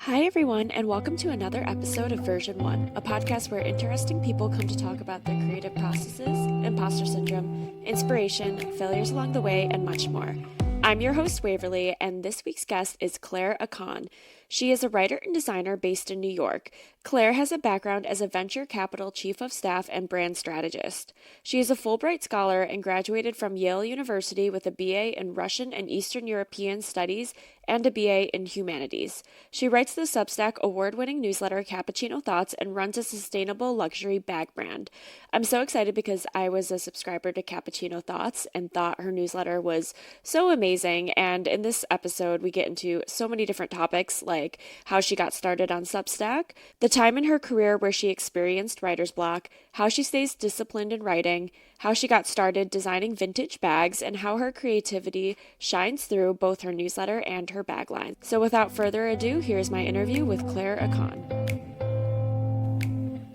Hi, everyone, and welcome to another episode of Version 1, a podcast where interesting people come to talk about their creative processes, imposter syndrome, inspiration, failures along the way, and much more. I'm your host, Waverly, and this week's guest is Claire Akkan. She is a writer and designer based in New York. Claire has a background as a venture capital chief of staff and brand strategist. She is a Fulbright scholar and graduated from Yale University with a BA in Russian and Eastern European Studies and a BA in Humanities. She writes the Substack award-winning newsletter Cappuccino Thoughts and runs a sustainable luxury bag brand. I'm so excited because I was a subscriber to Cappuccino Thoughts and thought her newsletter was so amazing, and in this episode we get into so many different topics like how she got started on Substack, the time in her career where she experienced writer's block, how she stays disciplined in writing, how she got started designing vintage bags, and how her creativity shines through both her newsletter and her bag line. So without further ado, here's my interview with Claire Akkan.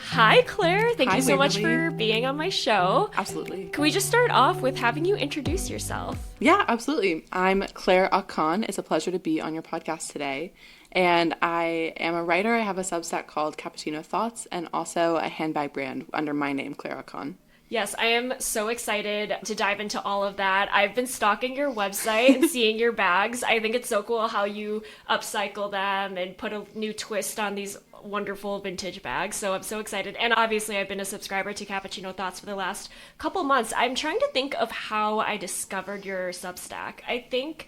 Hi, Claire. Thank you so much for being on my show. Absolutely. Can we just start off with having you introduce yourself? Yeah, absolutely. I'm Claire Akkan. It's a pleasure to be on your podcast today. And I am a writer. I have a Substack called Cappuccino Thoughts and also a handbag brand under my name, Claire Akkan. Yes, I am so excited to dive into all of that. I've been stalking your website and seeing your bags. I think it's so cool how you upcycle them and put a new twist on these wonderful vintage bags. So I'm so excited. And obviously I've been a subscriber to Cappuccino Thoughts for the last couple months. I'm trying to think of how I discovered your Substack. I think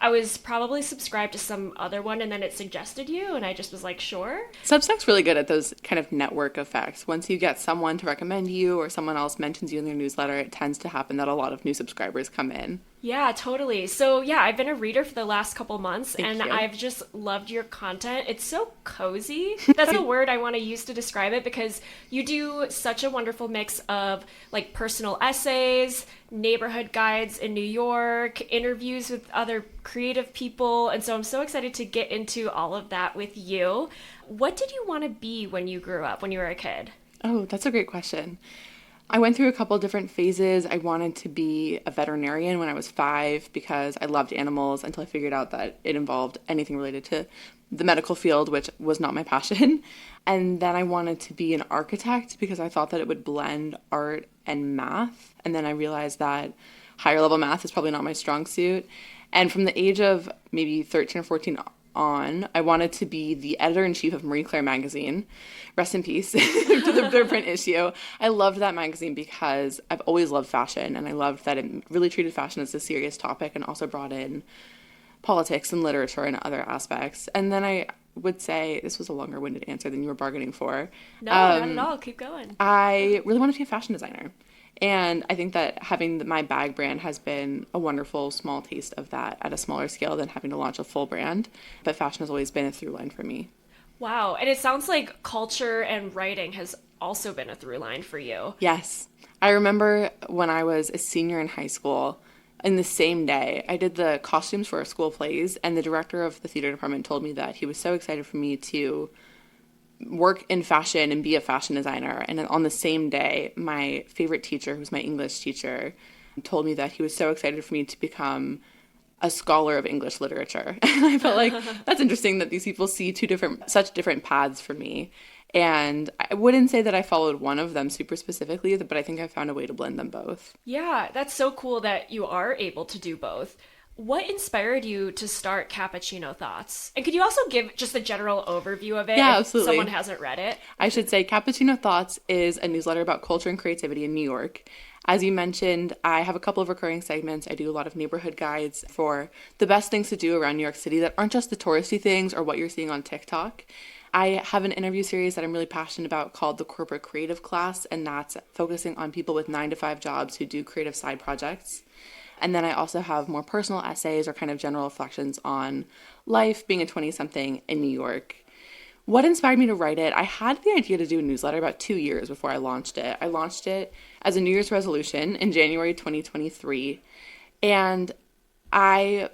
I was probably subscribed to some other one and then it suggested you and I just was like, sure. Substack's really good at those kind of network effects. Once you get someone to recommend you or someone else mentions you in their newsletter, it tends to happen that a lot of new subscribers come in. Yeah, totally. So yeah, I've been a reader for the last couple months and you. I've just loved your content. It's so cozy. That's a word I want to use to describe it because you do such a wonderful mix of like personal essays, neighborhood guides in New York, interviews with other creative people. And so I'm so excited to get into all of that with you. What did you want to be when you grew up, when you were a kid? Oh, that's a great question. I went through a couple of different phases. I wanted to be a veterinarian when I was 5 because I loved animals until I figured out that it involved anything related to the medical field, which was not my passion. And then I wanted to be an architect because I thought that it would blend art and math. And then I realized that higher level math is probably not my strong suit. And from the age of maybe 13 or 14 on, I wanted to be the editor-in-chief of Marie Claire magazine. Rest in peace to their print issue. I loved that magazine because I've always loved fashion, and I loved that it really treated fashion as a serious topic and also brought in politics and literature and other aspects. And then I would say, this was a longer-winded answer than you were bargaining for. No, not at all. Keep going. I really wanted to be a fashion designer. And I think that having my bag brand has been a wonderful small taste of that at a smaller scale than having to launch a full brand. But fashion has always been a through line for me. Wow. And it sounds like culture and writing has also been a through line for you. Yes. I remember when I was a senior in high school, in the same day, I did the costumes for our school plays, and the director of the theater department told me that he was so excited for me to work in fashion and be a fashion designer. And on the same day, my favorite teacher, who was my English teacher, told me that he was so excited for me to become a scholar of English literature. And I felt like that's interesting that these people see such different paths for me. And I wouldn't say that I followed one of them super specifically, but I think I found a way to blend them both. Yeah, that's so cool that you are able to do both. What inspired you to start Cappuccino Thoughts? And could you also give just a general overview of it if absolutely. Someone hasn't read it? I should say Cappuccino Thoughts is a newsletter about culture and creativity in New York. As you mentioned, I have a couple of recurring segments. I do a lot of neighborhood guides for the best things to do around New York City that aren't just the touristy things or what you're seeing on TikTok. I have an interview series that I'm really passionate about called the Corporate Creative Class, and that's focusing on people with 9-to-5 jobs who do creative side projects. And then I also have more personal essays or kind of general reflections on life being a 20-something in New York. What inspired me to write it? I had the idea to do a newsletter about 2 years before I launched it. I launched it as a New Year's resolution in January 2023. And I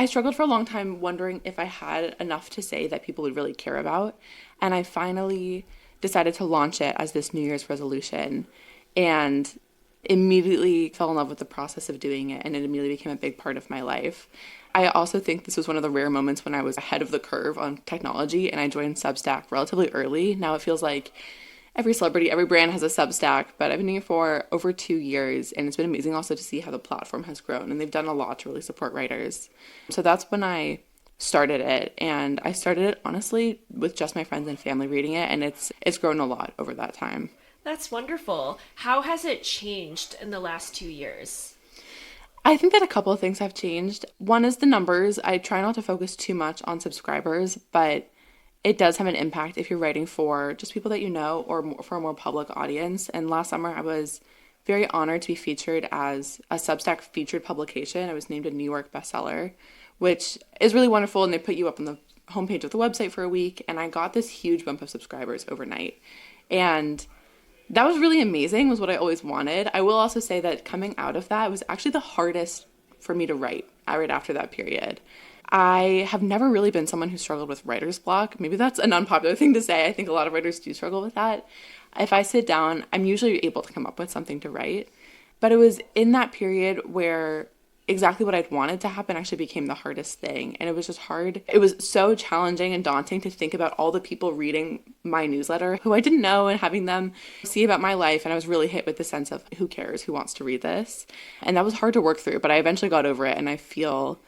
struggled for a long time wondering if I had enough to say that people would really care about. And I finally decided to launch it as this New Year's resolution. And immediately fell in love with the process of doing it, and it immediately became a big part of my life. I also think this was one of the rare moments when I was ahead of the curve on technology, and I joined Substack relatively early. Now it feels like every celebrity, every brand has a Substack, but I've been doing it for over 2 years, and it's been amazing also to see how the platform has grown, and they've done a lot to really support writers. So that's when I started it, and I started it honestly with just my friends and family reading it, and it's grown a lot over that time. That's wonderful. How has it changed in the last 2 years? I think that a couple of things have changed. One is the numbers. I try not to focus too much on subscribers, but it does have an impact if you're writing for just people that you know or for a more public audience. And last summer, I was very honored to be featured as a Substack featured publication. I was named a New York bestseller, which is really wonderful. And they put you up on the homepage of the website for a week. And I got this huge bump of subscribers overnight. And that was really amazing, was what I always wanted. I will also say that coming out of that was actually the hardest for me to write right after that period. I have never really been someone who struggled with writer's block. Maybe that's an unpopular thing to say. I think a lot of writers do struggle with that. If I sit down, I'm usually able to come up with something to write. But it was in that period where exactly what I'd wanted to happen actually became the hardest thing. And it was just hard. It was so challenging and daunting to think about all the people reading my newsletter who I didn't know and having them see about my life. And I was really hit with the sense of who cares, who wants to read this? And that was hard to work through, but I eventually got over it, and I feel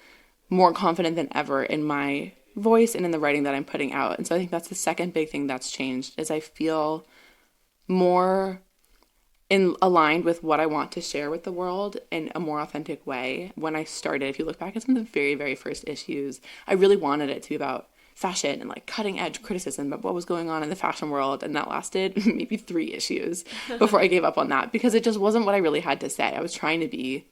more confident than ever in my voice and in the writing that I'm putting out. And so I think that's the second big thing that's changed, is I feel more aligned with what I want to share with the world in a more authentic way. When I started, if you look back at some of the very, very first issues, I really wanted it to be about fashion and like cutting edge criticism about what was going on in the fashion world. And that lasted maybe 3 issues before I gave up on that, because it just wasn't what I really had to say. I was trying to be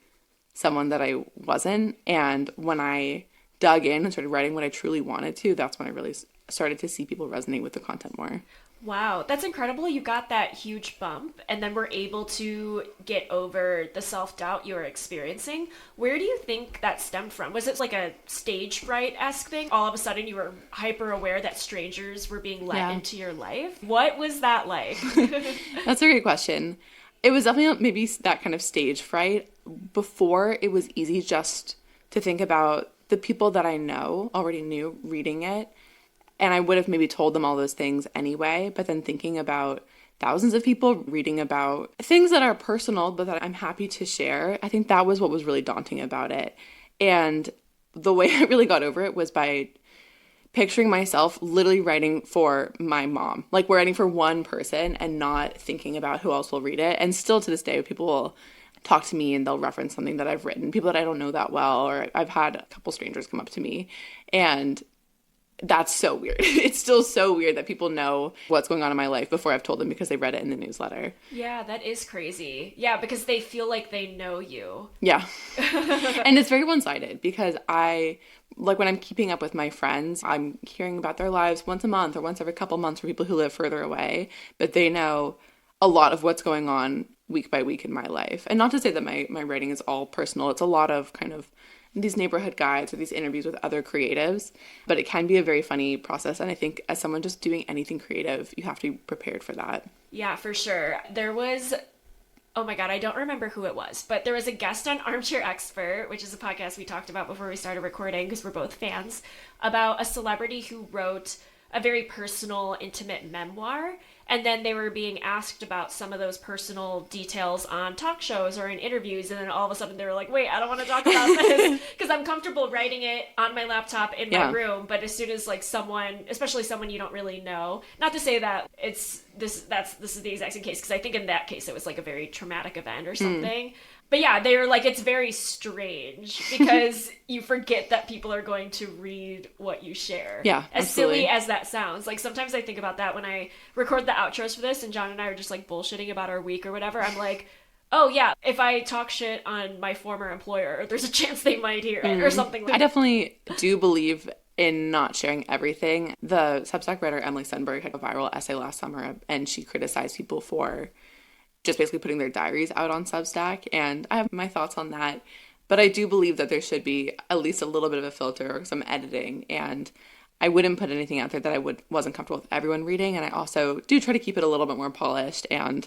someone that I wasn't. And when I dug in and started writing what I truly wanted to, that's when I really started to see people resonate with the content more. Wow, that's incredible. You got that huge bump and then were able to get over the self-doubt you were experiencing. Where do you think that stemmed from? Was it like a stage fright-esque thing? All of a sudden you were hyper aware that strangers were being let into your life? What was that like? That's a great question. It was definitely maybe that kind of stage fright. Before, it was easy just to think about the people that I already knew reading it. And I would have maybe told them all those things anyway, but then thinking about thousands of people reading about things that are personal, but that I'm happy to share, I think that was what was really daunting about it. And the way I really got over it was by picturing myself literally writing for my mom, like we're writing for one person and not thinking about who else will read it. And still to this day, people will talk to me and they'll reference something that I've written, people that I don't know that well, or I've had a couple strangers come up to me, and that's so weird. It's still so weird that people know what's going on in my life before I've told them because they read it in the newsletter. Yeah, that is crazy. Yeah, because they feel like they know you. Yeah. And it's very one-sided because when I'm keeping up with my friends, I'm hearing about their lives once a month or once every couple months for people who live further away, but they know a lot of what's going on week by week in my life. And not to say that my writing is all personal. It's a lot of kind of these neighborhood guides or these interviews with other creatives, but it can be a very funny process. And I think as someone just doing anything creative, you have to be prepared for that. Yeah, for sure. There was, oh my God, I don't remember who it was, but there was a guest on Armchair Expert, which is a podcast we talked about before we started recording because we're both fans, about a celebrity who wrote a very personal, intimate memoir. And then they were being asked about some of those personal details on talk shows or in interviews. And then all of a sudden they were like, wait, I don't want to talk about this because I'm comfortable writing it on my laptop in my room. But as soon as like someone, especially someone you don't really know, not to say that this is the exact same case, because I think in that case it was like a very traumatic event or something. But yeah, they were like, it's very strange because you forget that people are going to read what you share. Yeah, as absolutely. silly as that sounds. Like sometimes I think about that when I record the outros for this and John and I are just like bullshitting about our week or whatever. I'm like, oh yeah, if I talk shit on my former employer, there's a chance they might hear it or something like that. I definitely do believe in not sharing everything. The Substack writer Emily Sundberg had a viral essay last summer and she criticized people for just basically putting their diaries out on Substack, and I have my thoughts on that, but I do believe that there should be at least a little bit of a filter or some editing, and I wouldn't put anything out there that wasn't comfortable with everyone reading. And I also do try to keep it a little bit more polished and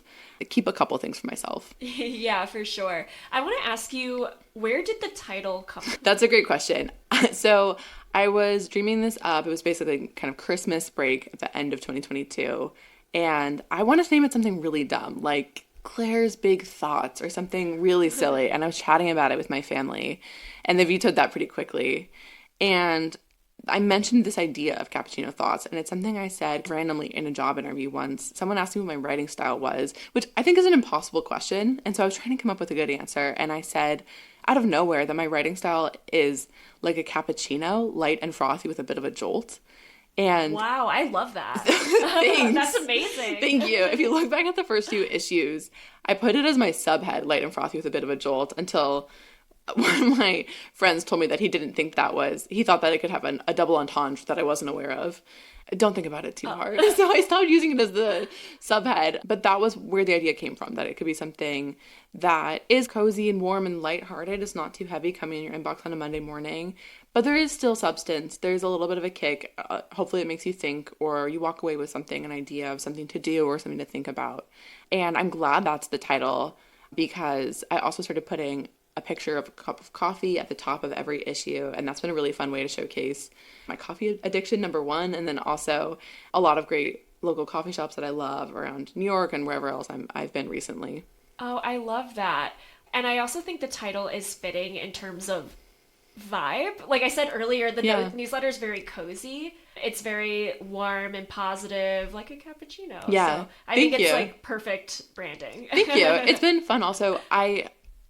keep a couple things for myself. Yeah, for sure. I want to ask you, where did the title come from? That's a great question. So I was dreaming this up. It was basically kind of Christmas break at the end of 2022. And I wanted to name it something really dumb, like Claire's Big Thoughts or something really silly. And I was chatting about it with my family, and they vetoed that pretty quickly. And I mentioned this idea of Cappuccino Thoughts, and it's something I said randomly in a job interview once. Someone asked me what my writing style was, which I think is an impossible question. And so I was trying to come up with a good answer. And I said, out of nowhere, that my writing style is like a cappuccino, light and frothy with a bit of a jolt. And wow, I love that. Thanks. That's amazing. Thank you. If you look back at the first few issues, I put it as my subhead, light and frothy with a bit of a jolt, until one of my friends told me that he didn't think he thought that it could have a double entendre that I wasn't aware of. Don't think about it too hard. So I stopped using it as the subhead, but that was where the idea came from, that it could be something that is cozy and warm and lighthearted. It's not too heavy coming in your inbox on a Monday morning, but there is still substance. There's a little bit of a kick. Hopefully it makes you think, or you walk away with something, an idea of something to do or something to think about. And I'm glad that's the title, because I also started putting a picture of a cup of coffee at the top of every issue, and that's been a really fun way to showcase my coffee addiction, number one, and then also a lot of great local coffee shops that I love around New York and wherever else I've been recently. Oh, I love that. And I also think the title is fitting in terms of vibe. Like I said earlier, the newsletter is very cozy. It's very warm and positive, like a cappuccino. Yeah, so I think it's like perfect branding. Thank you. It's been fun. Also, I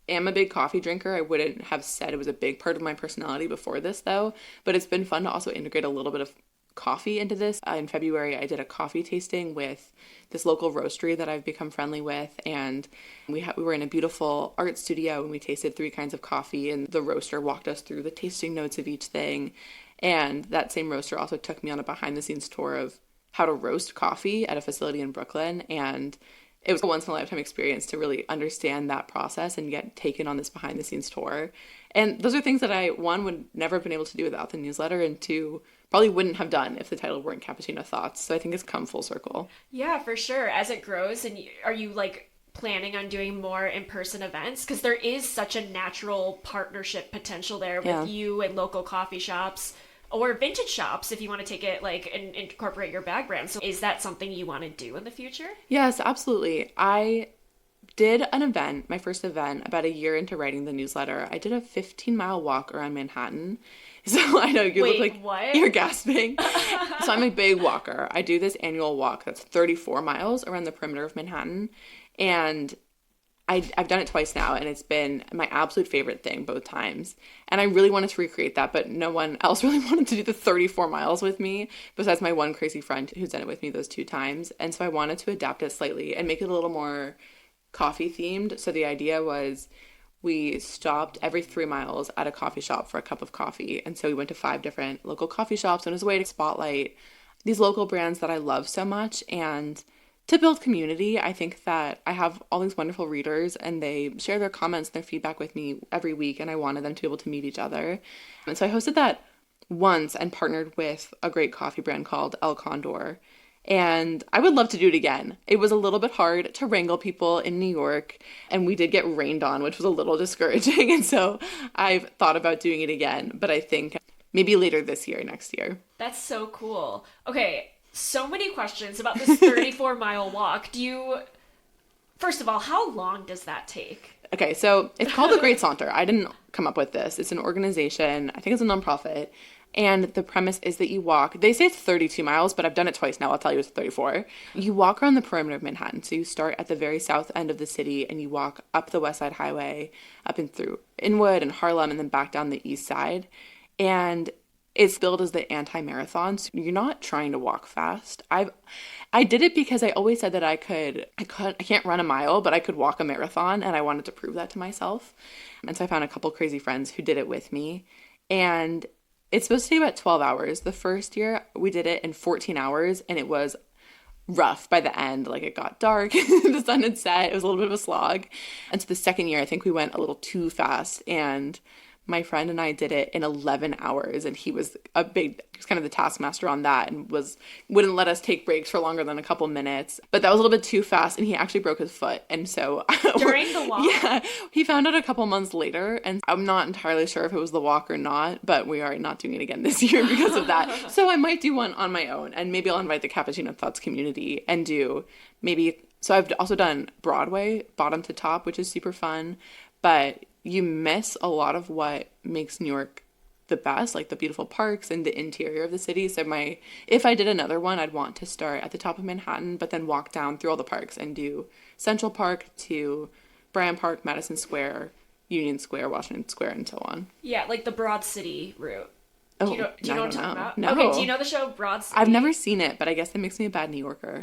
am a big coffee drinker. I wouldn't have said it was a big part of my personality before this, though, but it's been fun to also integrate a little bit of coffee into this. In February, I did a coffee tasting with this local roastery that I've become friendly with, and we were in a beautiful art studio, and we tasted 3 kinds of coffee, and the roaster walked us through the tasting notes of each thing. And that same roaster also took me on a behind-the-scenes tour of how to roast coffee at a facility in Brooklyn, and it was a once-in-a-lifetime experience to really understand that process and get taken on this behind-the-scenes tour. And those are things that I, one, would never have been able to do without the newsletter, and 2, probably wouldn't have done if the title weren't Cappuccino Thoughts. So I think it's come full circle. Yeah, for sure. As it grows, and are you like planning on doing more in-person events? Because there is such a natural partnership potential there with you and local coffee shops or vintage shops, if you want to take it like and incorporate your bag brand. So is that something you want to do in the future? Yes, absolutely. I did an event, my first event, about a year into writing the newsletter. I did a 15-mile walk around Manhattan. So I know you look like what? You're gasping. So I'm a big walker. I do this annual walk that's 34 miles around the perimeter of Manhattan. And I've done it twice now, and it's been my absolute favorite thing both times. And I really wanted to recreate that, but no one else really wanted to do the 34 miles with me, besides my one crazy friend who's done it with me those 2 times. And so I wanted to adapt it slightly and make it a little more coffee themed. So the idea was we stopped every 3 miles at a coffee shop for a cup of coffee. And so we went to 5 different local coffee shops, and it was a way to spotlight these local brands that I love so much and to build community. I think that I have all these wonderful readers, and they share their comments and their feedback with me every week, and I wanted them to be able to meet each other. And so I hosted that once and partnered with a great coffee brand called El Condor. And I would love to do it again. It was a little bit hard to wrangle people in New York, and we did get rained on, which was a little discouraging. And so I've thought about doing it again, but I think maybe later this year, next year. That's so cool. Okay, so many questions about this 34-mile walk. First of all, how long does that take? Okay, so it's called the Great Saunter. I didn't come up with this. It's an organization. I think it's a nonprofit. And the premise is that you walk, they say it's 32 miles, but I've done it twice now. I'll tell you it's 34. You walk around the perimeter of Manhattan. So you start at the very south end of the city, and you walk up the West Side Highway, up and through Inwood and Harlem, and then back down the East Side. And it's billed as the anti-marathon. So you're not trying to walk fast. I did it because I always said that I can't run a mile, but I could walk a marathon, and I wanted to prove that to myself. And so I found a couple crazy friends who did it with me. And it's supposed to take about 12 hours. The first year we did it in 14 hours, and it was rough by the end. Like, it got dark, the sun had set, it was a little bit of a slog. And so the second year, I think we went a little too fast, and my friend and I did it in 11 hours, and he was kind of the taskmaster on that, and wouldn't let us take breaks for longer than a couple minutes. But that was a little bit too fast, and he actually broke his foot. And so during the walk? Yeah, he found out a couple months later, and I'm not entirely sure if it was the walk or not, but we are not doing it again this year because of that. So I might do one on my own, and maybe I'll invite the Cappuccino Thoughts community and do maybe. So I've also done Broadway, bottom to top, which is super fun, but you miss a lot of what makes New York the best, like the beautiful parks and the interior of the city. So if I did another one, I'd want to start at the top of Manhattan, but then walk down through all the parks and do Central Park to Bryant Park, Madison Square, Union Square, Washington Square, and so on. Yeah, like the Broad City route. Oh, do you know what I'm talking about? No. Okay, do you know the show Broad City? I've never seen it, but I guess that makes me a bad New Yorker.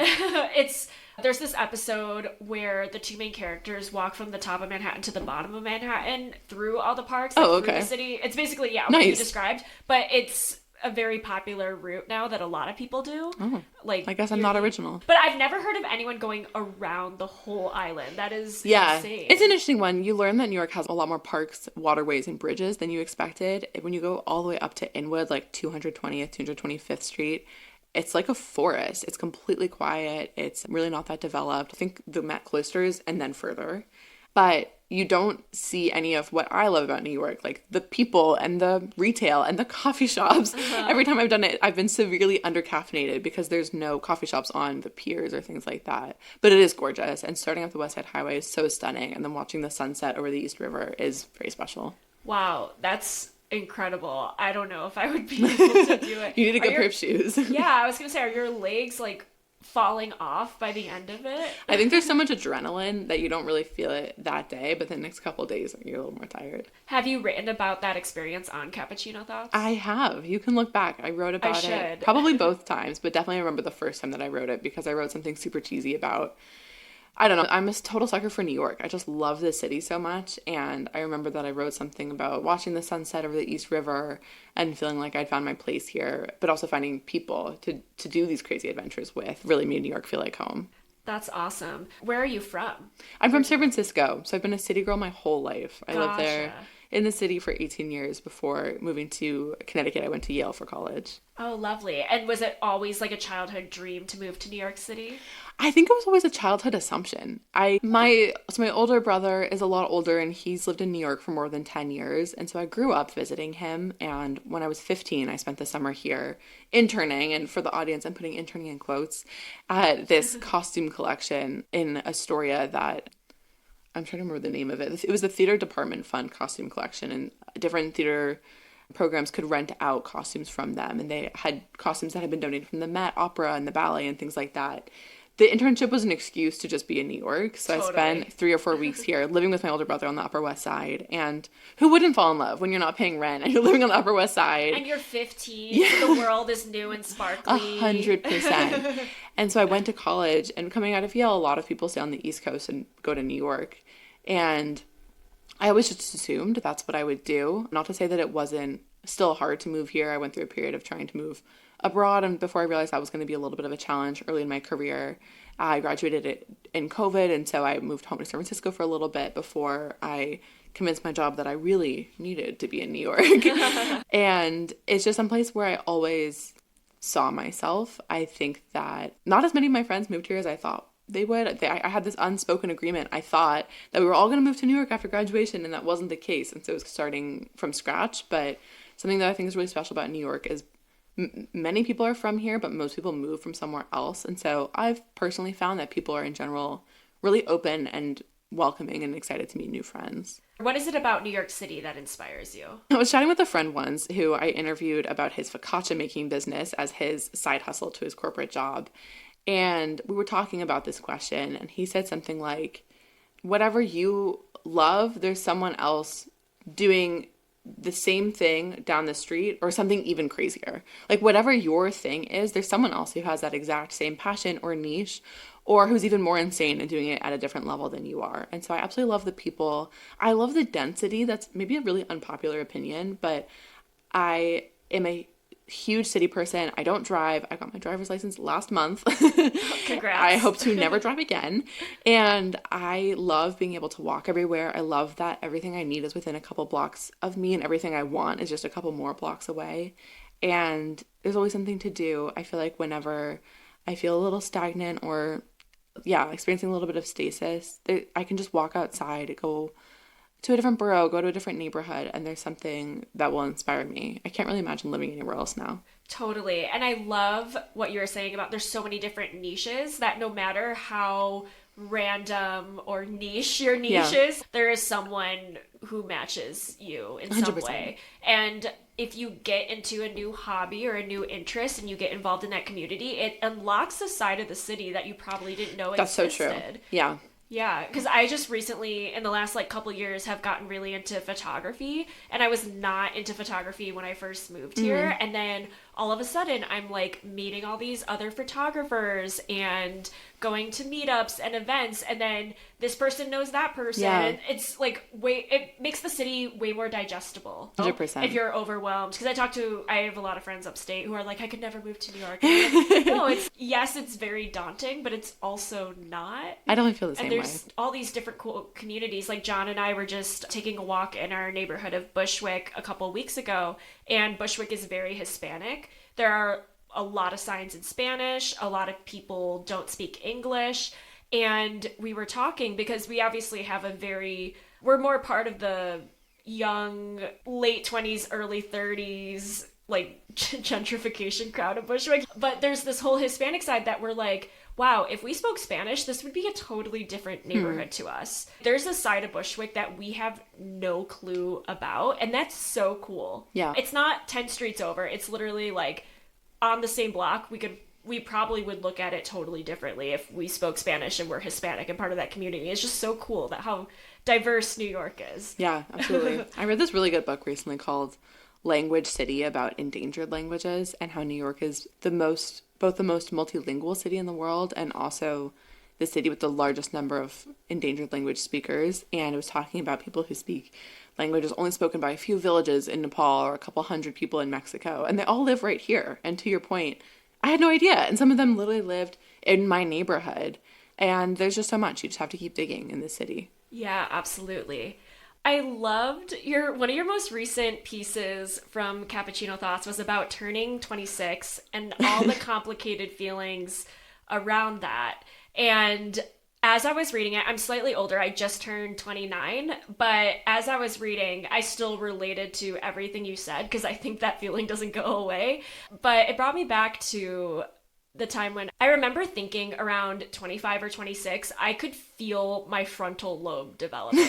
There's this episode where the two main characters walk from the top of Manhattan to the bottom of Manhattan through all the parks, through the city. It's basically, what you described, but it's a very popular route now that a lot of people do. Oh, I guess I'm not original. But I've never heard of anyone going around the whole island. That is insane. It's an interesting one. You learn that New York has a lot more parks, waterways, and bridges than you expected. When you go all the way up to Inwood, like 220th, 225th Street, it's like a forest. It's completely quiet. It's really not that developed. I think the Met Cloisters and then further. But you don't see any of what I love about New York, like the people and the retail and the coffee shops. Every time I've done it, I've been severely undercaffeinated because there's no coffee shops on the piers or things like that. But it is gorgeous. And starting up the West Side Highway is so stunning. And then watching the sunset over the East River is very special. Wow, that's incredible. I don't know if I would be able to do it. You need a good pair of shoes. Yeah, I was going to say, are your legs like falling off by the end of it? I think there's so much adrenaline that you don't really feel it that day, but the next couple of days you're a little more tired. Have you written about that experience on Cappuccino Thoughts? I have. You can look back. I wrote about it probably both times, but definitely I remember the first time that I wrote it because I wrote something super cheesy about, I don't know, I'm a total sucker for New York. I just love the city so much, and I remember that I wrote something about watching the sunset over the East River and feeling like I'd found my place here, but also finding people to do these crazy adventures with really made New York feel like home. That's awesome. Where are you from? I'm from San Francisco, so I've been a city girl my whole life. I lived there in the city for 18 years before moving to Connecticut. I went to Yale for college. Oh, lovely. And was it always like a childhood dream to move to New York City? I think it was always a childhood assumption. My older brother is a lot older, and he's lived in New York for more than 10 years. And so I grew up visiting him. And when I was 15, I spent the summer here interning. And for the audience, I'm putting interning in quotes, at this costume collection in Astoria that I'm trying to remember the name of it. It was the Theater Department Fund costume collection, and different theater programs could rent out costumes from them. And they had costumes that had been donated from the Met, Opera, and the ballet and things like that. The internship was an excuse to just be in New York. So I spent 3 or 4 weeks here living with my older brother on the Upper West Side. And who wouldn't fall in love when you're not paying rent and you're living on the Upper West Side? And you're 15. Yeah. The world is new and sparkly. 100%. And so I went to college, and coming out of Yale, a lot of people stay on the East Coast and go to New York. And I always just assumed that's what I would do. Not to say that it wasn't still hard to move here. I went through a period of trying to move abroad, and before I realized that was going to be a little bit of a challenge early in my career, I graduated in COVID, and so I moved home to San Francisco for a little bit before I convinced my job that I really needed to be in New York. And it's just some place where I always saw myself. I think that not as many of my friends moved here as I thought they would. I had this unspoken agreement. I thought that we were all going to move to New York after graduation, and that wasn't the case. And so it was starting from scratch. But something that I think is really special about New York is many people are from here, but most people move from somewhere else. And so I've personally found that people are in general really open and welcoming and excited to meet new friends. What is it about New York City that inspires you? I was chatting with a friend once who I interviewed about his focaccia making business as his side hustle to his corporate job. And we were talking about this question, and he said something like, whatever you love, there's someone else doing the same thing down the street, or something even crazier. Like whatever your thing is, there's someone else who has that exact same passion or niche, or who's even more insane and doing it at a different level than you are. And so I absolutely love the people. I love the density. That's maybe a really unpopular opinion, but I am a huge city person. I don't drive. I got my driver's license last month. Congrats. I hope to never drive again. And I love being able to walk everywhere. I love that everything I need is within a couple blocks of me, and everything I want is just a couple more blocks away. And there's always something to do. I feel like whenever I feel a little stagnant or, experiencing a little bit of stasis, I can just walk outside, go to a different borough, go to a different neighborhood, and there's something that will inspire me. I can't really imagine living anywhere else now. Totally. And I love what you were saying about there's so many different niches that no matter how random or niche your niche is, there is someone who matches you in 100%. Some way. And if you get into a new hobby or a new interest and you get involved in that community, it unlocks a side of the city that you probably didn't know existed. That's so true. Yeah. Yeah, because I just recently, in the last couple years, have gotten really into photography, and I was not into photography when I first moved here, and then all of a sudden I'm meeting all these other photographers and going to meetups and events, and then this person knows that person, and it's it makes the city way more digestible. 100%. If you're overwhelmed, because I have a lot of friends upstate who are I could never move to New York. No, it's very daunting, but it's also not. I don't feel the same way. And there's all these different cool communities. John and I were just taking a walk in our neighborhood of Bushwick a couple weeks ago, and Bushwick is very Hispanic. There are a lot of signs in Spanish. A lot of people don't speak English. And we were talking because we obviously have we're more part of the young, late 20s, early 30s, gentrification crowd of Bushwick. But there's this whole Hispanic side that we're wow, if we spoke Spanish, this would be a totally different neighborhood to us. There's a side of Bushwick that we have no clue about, and that's so cool. Yeah. It's not 10 streets over. It's literally on the same block. We probably would look at it totally differently if we spoke Spanish and were Hispanic and part of that community. It's just so cool that how diverse New York is. Yeah, absolutely. I read this really good book recently called Language City about endangered languages and how New York is both the most multilingual city in the world and also the city with the largest number of endangered language speakers. And it was talking about people who speak languages only spoken by a few villages in Nepal or a couple hundred people in Mexico. And they all live right here. And to your point, I had no idea. And some of them literally lived in my neighborhood. And there's just so much. You just have to keep digging in this city. Yeah, absolutely. I loved one of your most recent pieces from Cappuccino Thoughts was about turning 26 and all the complicated feelings around that. And as I was reading it, I'm slightly older. I just turned 29, but as I was reading, I still related to everything you said because I think that feeling doesn't go away. But it brought me back to the time when I remember thinking around 25 or 26, I could feel my frontal lobe developing.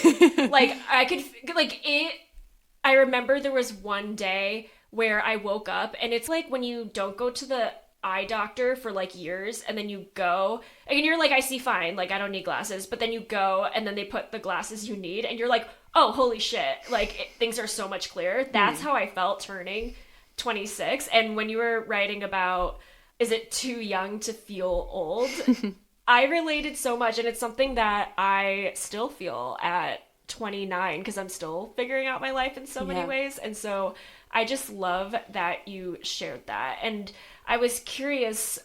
I remember there was one day where I woke up and it's when you don't go to the eye doctor for years and then you go and you're I see fine, I don't need glasses, but then you go and then they put the glasses you need and you're oh, holy shit, things are so much clearer. That's how I felt turning 26. And when you were writing about is it too young to feel old? I related so much, and it's something that I still feel at 29 because I'm still figuring out my life in so many ways. And so I just love that you shared that. And I was curious,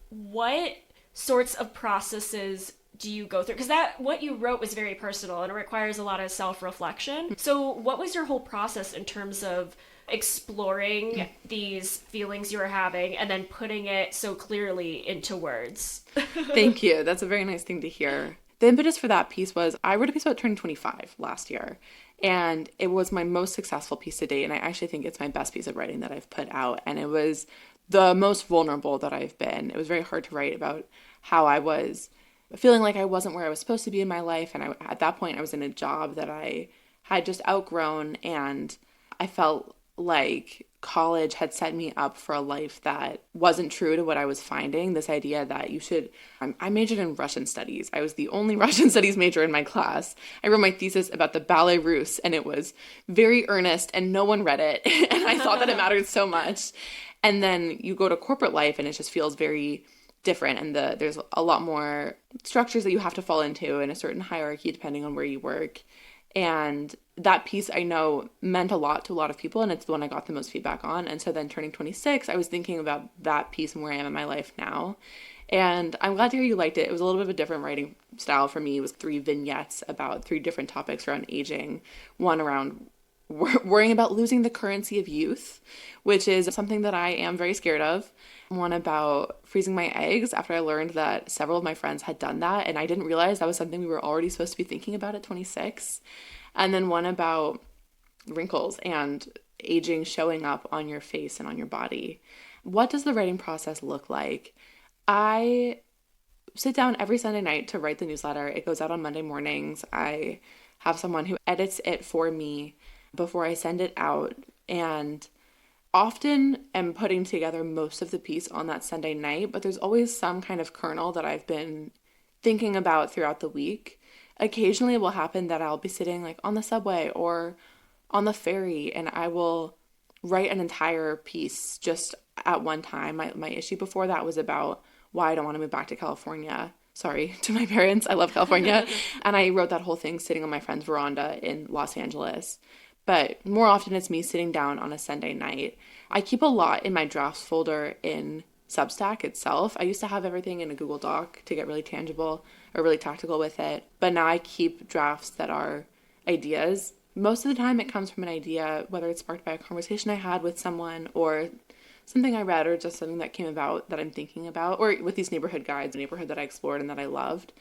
what sorts of processes do you go through? Because what you wrote was very personal and it requires a lot of self-reflection. So what was your whole process in terms of exploring these feelings you were having and then putting it so clearly into words? Thank you. That's a very nice thing to hear. The impetus for that piece was I wrote a piece about turning 25 last year, and it was my most successful piece to date, and I actually think it's my best piece of writing that I've put out, and it was the most vulnerable that I've been. It was very hard to write about how I was feeling like I wasn't where I was supposed to be in my life, and at that point I was in a job that I had just outgrown, and I felt like college had set me up for a life that wasn't true to what I was finding. This idea that I majored in Russian studies. I was the only Russian studies major in my class. I wrote my thesis about the ballet russe, and it was very earnest and no one read it. And I thought that it mattered so much. And then you go to corporate life and it just feels very different. And there's a lot more structures that you have to fall into and a certain hierarchy depending on where you work. And that piece I know meant a lot to a lot of people, and it's the one I got the most feedback on. And so then turning 26, I was thinking about that piece and where I am in my life now. And I'm glad to hear you liked it. It was a little bit of a different writing style for me. It was 3 vignettes about 3 different topics around aging. One around worrying about losing the currency of youth, which is something that I am very scared of. One about freezing my eggs after I learned that several of my friends had done that, and I didn't realize that was something we were already supposed to be thinking about at 26. And then one about wrinkles and aging showing up on your face and on your body. What does the writing process look like? I sit down every Sunday night to write the newsletter. It goes out on Monday mornings. I have someone who edits it for me before I send it out, and often am putting together most of the piece on that Sunday night, but there's always some kind of kernel that I've been thinking about throughout the week. Occasionally it will happen that I'll be sitting like on the subway or on the ferry, and I will write an entire piece just at one time. My issue before that was about why I don't want to move back to California. Sorry to my parents. I love California. And I wrote that whole thing sitting on my friend's veranda in Los Angeles. But more often it's me sitting down on a Sunday night. I keep a lot in my drafts folder in Substack itself. I used to have everything in a Google Doc to get really tangible or really tactical with it. But now I keep drafts that are ideas. Most of the time it comes from an idea, whether it's sparked by a conversation I had with someone or something I read or just something that came about that I'm thinking about, or with these neighborhood guides, a neighborhood that I explored and that I loved.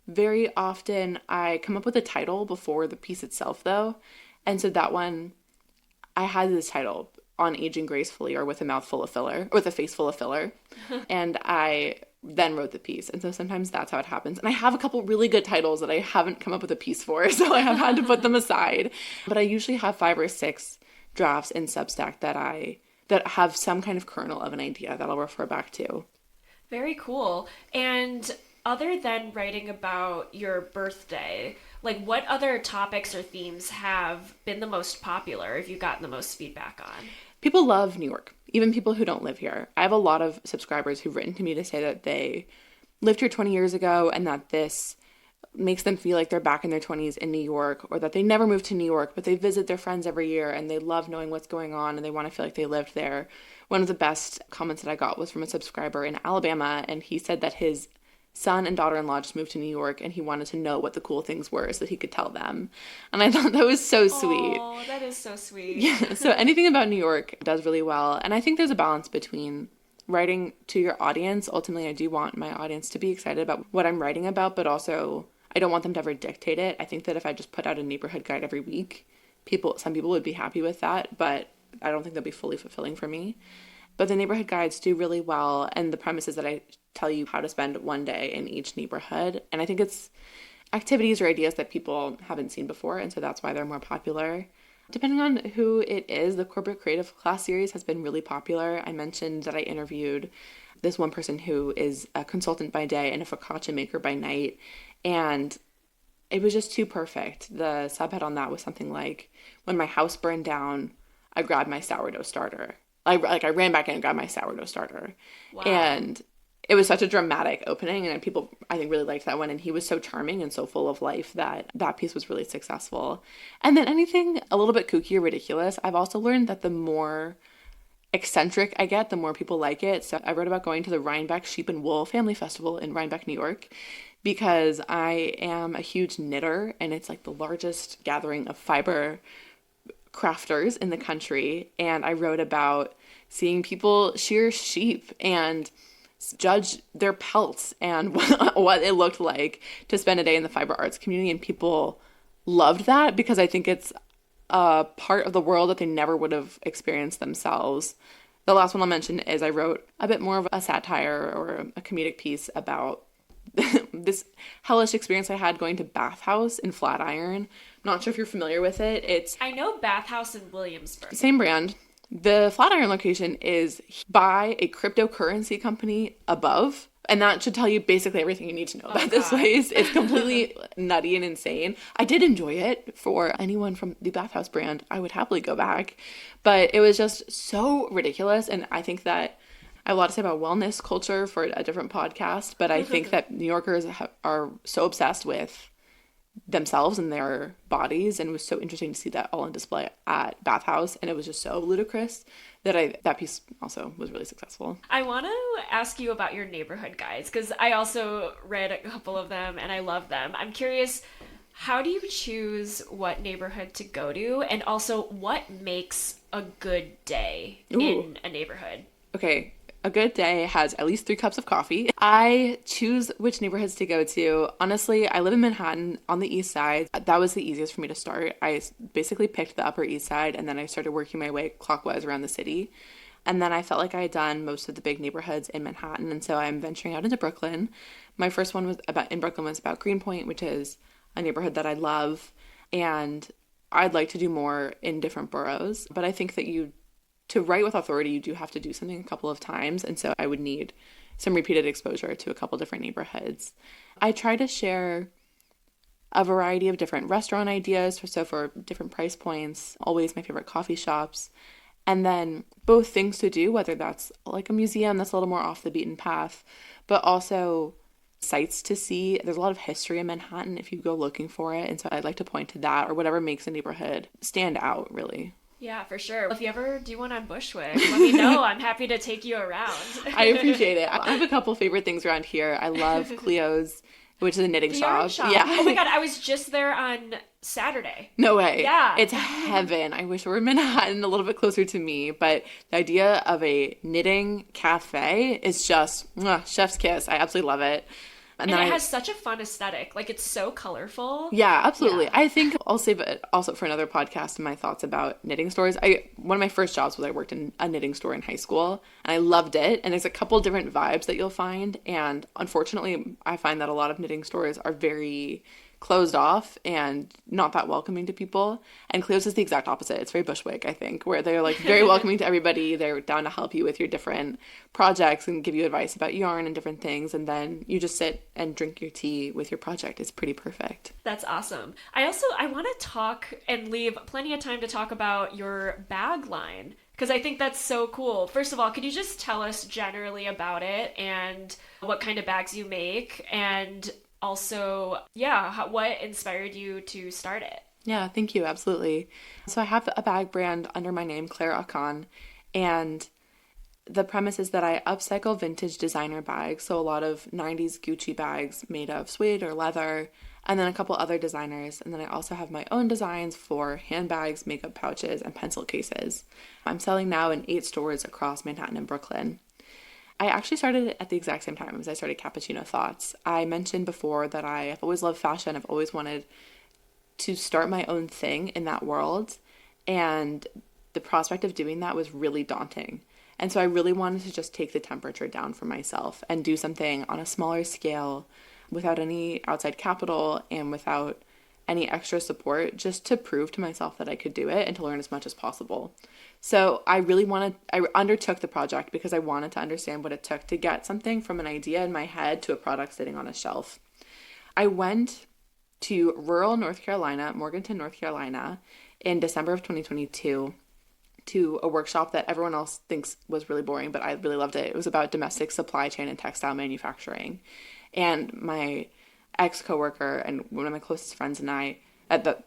Very often I come up with a title before the piece itself though. And so that one, I had this title, On Aging Gracefully or With a Mouthful of Filler, or With a Face Full of Filler. And I then wrote the piece. And so sometimes that's how it happens. And I have a couple really good titles that I haven't come up with a piece for, so I have had to put them aside. But I usually have 5 or 6 drafts in Substack that have some kind of kernel of an idea that I'll refer back to. Very cool. And other than writing about your birthday, like what other topics or themes have been the most popular? Have you gotten the most feedback on? People love New York, even people who don't live here. I have a lot of subscribers who've written to me to say that they lived here 20 years ago and that this makes them feel like they're back in their 20s in New York, or that they never moved to New York, but they visit their friends every year and they love knowing what's going on and they want to feel like they lived there. One of the best comments that I got was from a subscriber in Alabama, and he said that his son and daughter-in-law just moved to New York and he wanted to know what the cool things were so that he could tell them. And I thought that was so sweet. Oh, that is so sweet. Yeah, so anything about New York does really well. And I think there's a balance between writing to your audience. Ultimately, I do want my audience to be excited about what I'm writing about, but also I don't want them to ever dictate it. I think that if I just put out a neighborhood guide every week, some people would be happy with that, but I don't think they'll be fully fulfilling for me. But the neighborhood guides do really well, and the premise is that I tell you how to spend one day in each neighborhood. And I think it's activities or ideas that people haven't seen before, and so that's why they're more popular. Depending on who it is, the corporate creative class series has been really popular. I mentioned that I interviewed this one person who is a consultant by day and a focaccia maker by night, and it was just too perfect. The subhead on that was something like, when my house burned down, I grabbed my sourdough starter. I ran back in and grabbed my sourdough starter. Wow. And it was such a dramatic opening, and people, I think, really liked that one. And he was so charming and so full of life that piece was really successful. And then anything a little bit kooky or ridiculous, I've also learned that the more eccentric I get, the more people like it. So I wrote about going to the Rhinebeck Sheep and Wool Family Festival in Rhinebeck, New York, because I am a huge knitter, and it's like the largest gathering of fiber crafters in the country. And I wrote about seeing people shear sheep and judge their pelts and what it looked like to spend a day in the fiber arts community. And people loved that because I think it's a part of the world that they never would have experienced themselves. The last one I'll mention is I wrote a bit more of a satire or a comedic piece about this hellish experience I had going to Bath House in Flatiron. I'm not sure if you're familiar with it. I know Bath House in Williamsburg. Same brand. The Flatiron location is by a cryptocurrency company above, and that should tell you basically everything you need to know about this place. It's completely nutty and insane. I did enjoy it. For anyone from the Bath House brand, I would happily go back. But it was just so ridiculous, and I think that I have a lot to say about wellness culture for a different podcast, but I think that New Yorkers are so obsessed with themselves and their bodies, and it was so interesting to see that all on display at Bath House, and it was just so ludicrous that piece also was really successful. I want to ask you about your neighborhood guides, because I also read a couple of them and I love them. I'm curious, how do you choose what neighborhood to go to, and also what makes a good day in a neighborhood? Okay, a good day has at least 3 cups of coffee. I choose which neighborhoods to go to. Honestly, I live in Manhattan on the east side. That was the easiest for me to start. I basically picked the Upper East Side, and then I started working my way clockwise around the city. And then I felt like I had done most of the big neighborhoods in Manhattan, and so I'm venturing out into Brooklyn. My first one in Brooklyn was about Greenpoint, which is a neighborhood that I love, and I'd like to do more in different boroughs. But I think that to write with authority, you do have to do something a couple of times. And so I would need some repeated exposure to a couple different neighborhoods. I try to share a variety of different restaurant ideas, so for different price points, always my favorite coffee shops. And then both things to do, whether that's like a museum that's a little more off the beaten path, but also sites to see. There's a lot of history in Manhattan if you go looking for it. And so I'd like to point to that, or whatever makes a neighborhood stand out, really. Yeah, for sure. If you ever do one on Bushwick, let me know. I'm happy to take you around. I appreciate it. I have a couple favorite things around here. I love Cleo's, which is a knitting shop. Yeah. Oh my God, I was just there on Saturday. No way. Yeah. It's heaven. I wish it were in Manhattan, a little bit closer to me. But the idea of a knitting cafe is just chef's kiss. I absolutely love it. And it has such a fun aesthetic. Like, it's so colorful. Yeah, absolutely. Yeah. I think I'll save it also for another podcast and my thoughts about knitting stores. One of my first jobs was I worked in a knitting store in high school, and I loved it. And there's a couple different vibes that you'll find. And unfortunately, I find that a lot of knitting stores are very closed off and not that welcoming to people. And Cleo's is the exact opposite. It's very Bushwick, I think, where they're like very welcoming to everybody. They're down to help you with your different projects and give you advice about yarn and different things. And then you just sit and drink your tea with your project. It's pretty perfect. That's awesome. I want to talk and leave plenty of time to talk about your bag line, because I think that's so cool. First of all, could you just tell us generally about it and what kind of bags you make, and also, what inspired you to start it? Yeah, thank you. Absolutely. So I have a bag brand under my name, Claire Akkan, and the premise is that I upcycle vintage designer bags. So a lot of 90s Gucci bags made of suede or leather, and then a couple other designers. And then I also have my own designs for handbags, makeup pouches, and pencil cases. I'm selling now in 8 stores across Manhattan and Brooklyn. I actually started it at the exact same time as I started Cappuccino Thoughts. I mentioned before that I have always loved fashion. I've always wanted to start my own thing in that world. And the prospect of doing that was really daunting. And so I really wanted to just take the temperature down for myself and do something on a smaller scale without any outside capital and without any extra support, just to prove to myself that I could do it and to learn as much as possible. So I undertook the project because I wanted to understand what it took to get something from an idea in my head to a product sitting on a shelf. I went to rural North Carolina, Morganton, North Carolina, in December of 2022 to a workshop that everyone else thinks was really boring, but I really loved it. It was about domestic supply chain and textile manufacturing. And my ex-coworker and one of my closest friends and I, that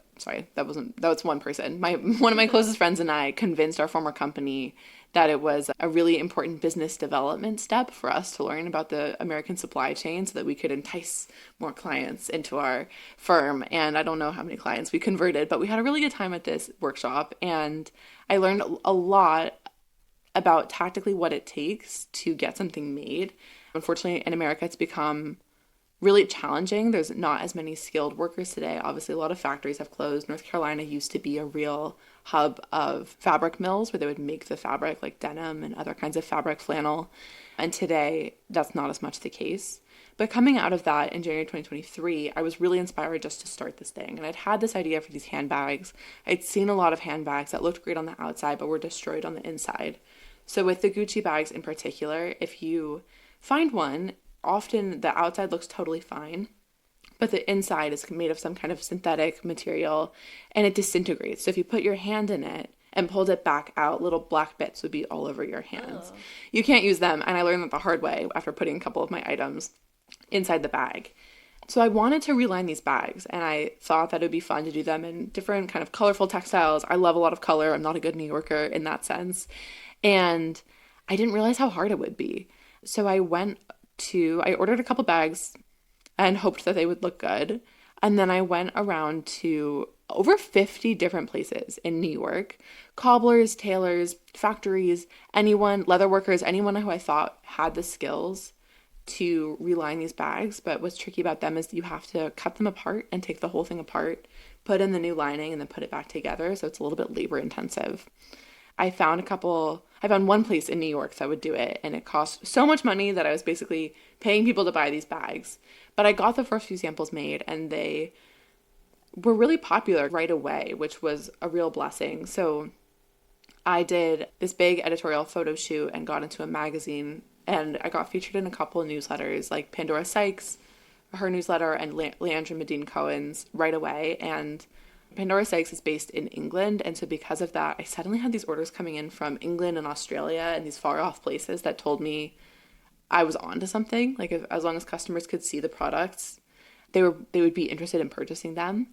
was one person. One of my closest friends and I convinced our former company that it was a really important business development step for us to learn about the American supply chain so that we could entice more clients into our firm. And I don't know how many clients we converted, but we had a really good time at this workshop. And I learned a lot about tactically what it takes to get something made. Unfortunately, in America, it's become really challenging. There's not as many skilled workers today. Obviously, a lot of factories have closed. North Carolina used to be a real hub of fabric mills where they would make the fabric, like denim and other kinds of fabric, flannel. And today, that's not as much the case. But coming out of that in January 2023, I was really inspired just to start this thing. And I'd had this idea for these handbags. I'd seen a lot of handbags that looked great on the outside, but were destroyed on the inside. So with the Gucci bags in particular, if you find one, often the outside looks totally fine, but the inside is made of some kind of synthetic material and it disintegrates. So if you put your hand in it and pulled it back out, little black bits would be all over your hands. Oh. You can't use them. And I learned that the hard way after putting a couple of my items inside the bag. So I wanted to reline these bags, and I thought that it would be fun to do them in different kind of colorful textiles. I love a lot of color. I'm not a good New Yorker in that sense. And I didn't realize how hard it would be. So I ordered a couple bags and hoped that they would look good. And then I went around to over 50 different places in New York, cobblers, tailors, factories, leather workers, anyone who I thought had the skills to reline these bags. But what's tricky about them is you have to cut them apart and take the whole thing apart, put in the new lining, and then put it back together. So it's a little bit labor intensive. I found one place in New York that would do it, and it cost so much money that I was basically paying people to buy these bags. But I got the first few samples made, and they were really popular right away, which was a real blessing. So I did this big editorial photo shoot and got into a magazine, and I got featured in a couple of newsletters like Pandora Sykes, her newsletter, and Leandra Medine Cohen's right away. And Pandora Sykes is based in England, and so because of that, I suddenly had these orders coming in from England and Australia and these far off places that told me I was onto something. Like, as long as customers could see the products, they would be interested in purchasing them.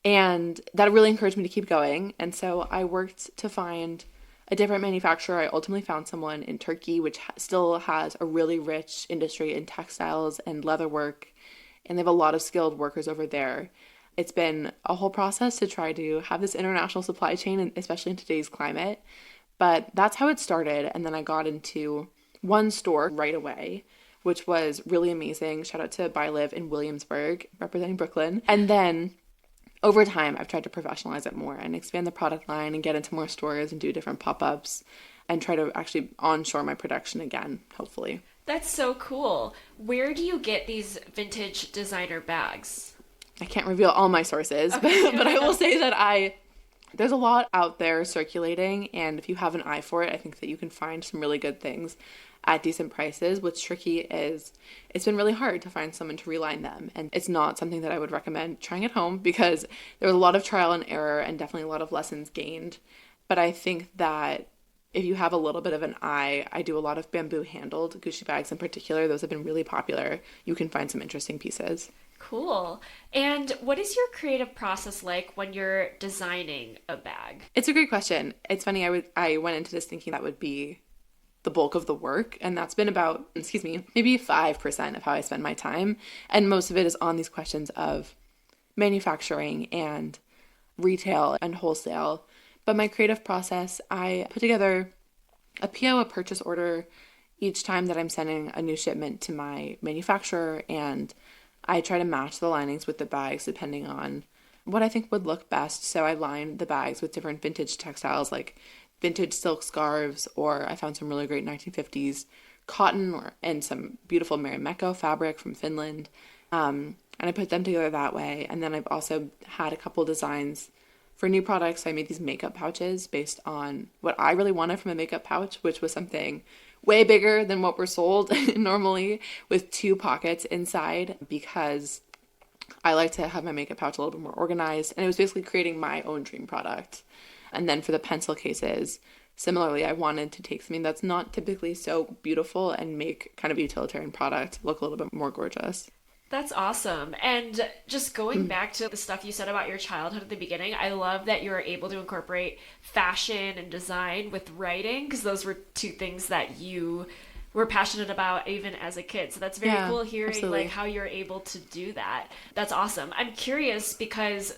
And that really encouraged me to keep going. And so I worked to find a different manufacturer. I ultimately found someone in Turkey, which still has a really rich industry in textiles and leatherwork, and they have a lot of skilled workers over there. It's been a whole process to try to have this international supply chain, especially in today's climate. But that's how it started. And then I got into one store right away, which was really amazing. Shout out to Buy Live in Williamsburg, representing Brooklyn. And then over time, I've tried to professionalize it more and expand the product line and get into more stores and do different pop-ups and try to actually onshore my production again, hopefully. That's so cool. Where do you get these vintage designer bags? I can't reveal all my sources, okay, but I will say that there's a lot out there circulating, and if you have an eye for it, I think that you can find some really good things at decent prices. What's tricky is it's been really hard to find someone to reline them, and it's not something that I would recommend trying at home because there was a lot of trial and error and definitely a lot of lessons gained. But I think that if you have a little bit of an eye, I do a lot of bamboo handled Gucci bags in particular. Those have been really popular. You can find some interesting pieces. Cool. And what is your creative process like when you're designing a bag? It's a great question. It's funny, I went into this thinking that would be the bulk of the work, and that's been about, maybe 5% of how I spend my time. And most of it is on these questions of manufacturing and retail and wholesale. But my creative process, I put together a PO, a purchase order, each time that I'm sending a new shipment to my manufacturer, and I try to match the linings with the bags depending on what I think would look best. So I line the bags with different vintage textiles like vintage silk scarves, or I found some really great 1950s cotton and some beautiful Marimekko fabric from Finland. And I put them together that way. And then I've also had a couple designs for new products. I made these makeup pouches based on what I really wanted from a makeup pouch, which was something way bigger than what were sold normally, with 2 pockets inside, because I like to have my makeup pouch a little bit more organized. And it was basically creating my own dream product. And then for the pencil cases, similarly, I wanted to take something that's not typically so beautiful and make kind of a utilitarian product look a little bit more gorgeous. That's awesome. And just going back to the stuff you said about your childhood at the beginning, I love that you were able to incorporate fashion and design with writing, because those were 2 things that you were passionate about even as a kid. So that's very cool hearing absolutely. like how you're able to do that. That's awesome. I'm curious because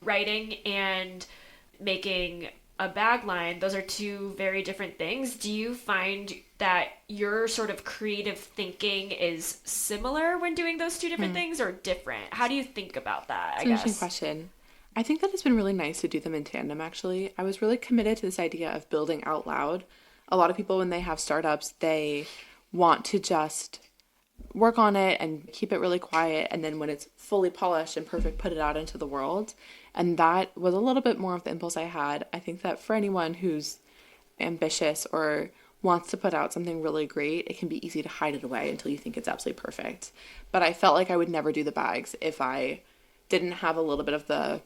writing and making a bag line, those are 2 very different things. Do you find that your sort of creative thinking is similar when doing those 2 different things, or different? How do you think about that? It's an interesting question. I think that it's been really nice to do them in tandem, actually. I was really committed to this idea of building out loud. A lot of people, when they have startups, they want to just work on it and keep it really quiet, and then when it's fully polished and perfect, put it out into the world. And that was a little bit more of the impulse I had. I think that for anyone who's ambitious or wants to put out something really great, it can be easy to hide it away until you think it's absolutely perfect. But I felt like I would never do the bags if I didn't have a little bit of the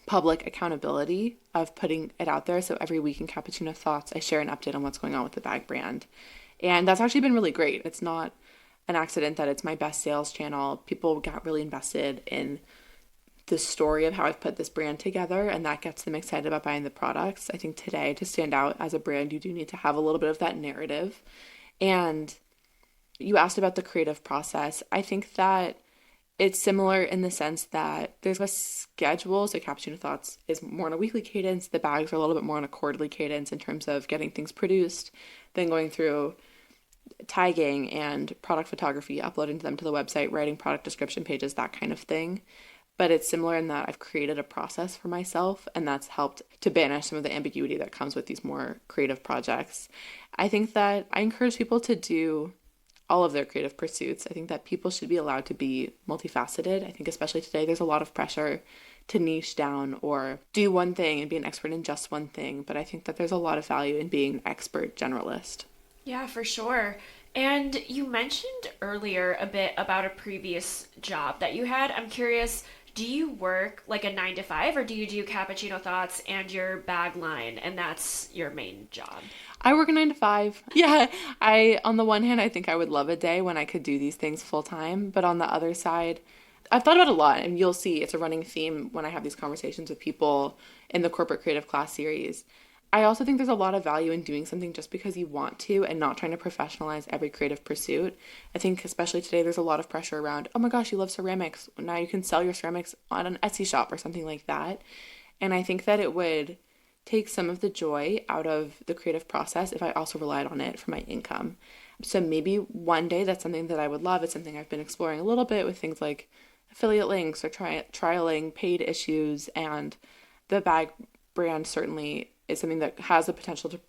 public accountability of putting it out there. So every week in Cappuccino Thoughts, I share an update on what's going on with the bag brand. And that's actually been really great. It's not an accident that it's my best sales channel. People got really invested in the story of how I've put this brand together, and that gets them excited about buying the products. I think today, to stand out as a brand, you do need to have a little bit of that narrative. And you asked about the creative process. I think that it's similar in the sense that there's a schedule. So Cappuccino Thoughts is more on a weekly cadence. The bags are a little bit more on a quarterly cadence in terms of getting things produced, then going through tagging and product photography, uploading them to the website, writing product description pages, that kind of thing. But it's similar in that I've created a process for myself, and that's helped to banish some of the ambiguity that comes with these more creative projects. I think that I encourage people to do all of their creative pursuits. I think that people should be allowed to be multifaceted. I think especially today, there's a lot of pressure to niche down or do one thing and be an expert in just one thing. But I think that there's a lot of value in being an expert generalist. Yeah, for sure. And you mentioned earlier a bit about a previous job that you had. I'm curious, do you work like a 9 to 5, or do you do Cappuccino Thoughts and your bag line and that's your main job? I work a 9 to 5. Yeah, on the one hand, I think I would love a day when I could do these things full time. But on the other side, I've thought about it a lot, and you'll see it's a running theme when I have these conversations with people in the corporate creative class series. I also think there's a lot of value in doing something just because you want to and not trying to professionalize every creative pursuit. I think especially today, there's a lot of pressure around, oh my gosh, you love ceramics. Now you can sell your ceramics on an Etsy shop or something like that. And I think that it would take some of the joy out of the creative process if I also relied on it for my income. So maybe one day that's something that I would love. It's something I've been exploring a little bit with things like affiliate links or trialing paid issues, and the bag brand certainly is something that has the potential to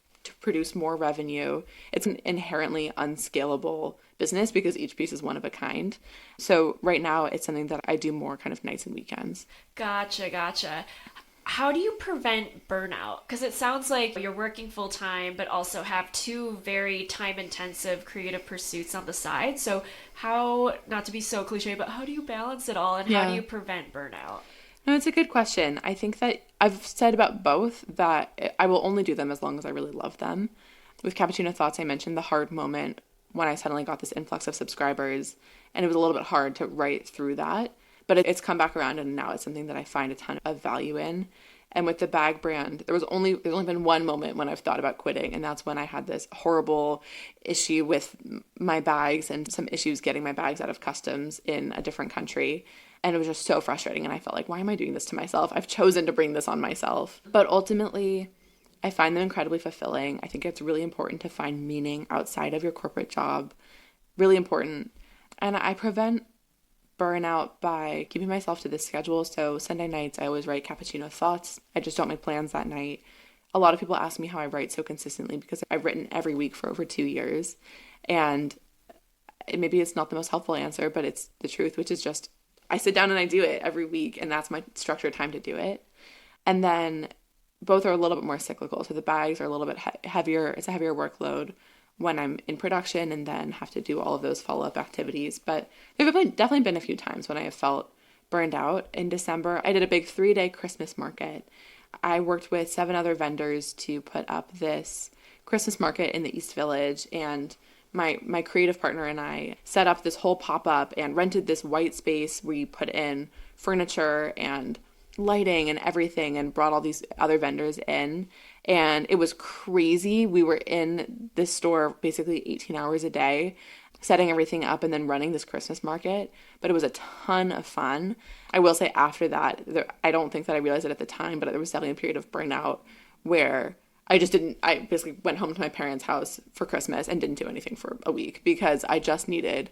produce more revenue. It's an inherently unscalable business because each piece is one of a kind. So right now it's something that I do more kind of nights and weekends. Gotcha. How do you prevent burnout? Because it sounds like you're working full time, but also have two very time intensive creative pursuits on the side. So how, not to be so cliche, but how do you balance it all, and how do you prevent burnout? No, it's a good question. I think that I've said about both that I will only do them as long as I really love them. With Cappuccino Thoughts, I mentioned the hard moment when I suddenly got this influx of subscribers, and it was a little bit hard to write through that, but it's come back around, and now it's something that I find a ton of value in. And with the bag brand, there's only been one moment when I've thought about quitting, and that's when I had this horrible issue with my bags and some issues getting my bags out of customs in a different country. And it was just so frustrating, and I felt like, why am I doing this to myself? I've chosen to bring this on myself. But ultimately, I find them incredibly fulfilling. I think it's really important to find meaning outside of your corporate job. Really important. And I prevent burnout by keeping myself to this schedule. So Sunday nights, I always write Cappuccino Thoughts. I just don't make plans that night. A lot of people ask me how I write so consistently because I've written every week for over 2 years. And maybe it's not the most helpful answer, but it's the truth, which is just I sit down and I do it every week, and that's my structured time to do it. And then both are a little bit more cyclical. So the bags are a little bit heavier. It's a heavier workload when I'm in production and then have to do all of those follow-up activities. But there have definitely been a few times when I have felt burned out. In December, I did a big 3-day Christmas market. I worked with 7 other vendors to put up this Christmas market in the East Village, and my creative partner and I set up this whole pop-up and rented this white space where you put in furniture and lighting and everything, and brought all these other vendors in. And it was crazy. We were in this store basically 18 hours a day, setting everything up and then running this Christmas market. But it was a ton of fun. I will say after that, I don't think that I realized it at the time, but there was definitely a period of burnout where I basically went home to my parents' house for Christmas and didn't do anything for a week because I just needed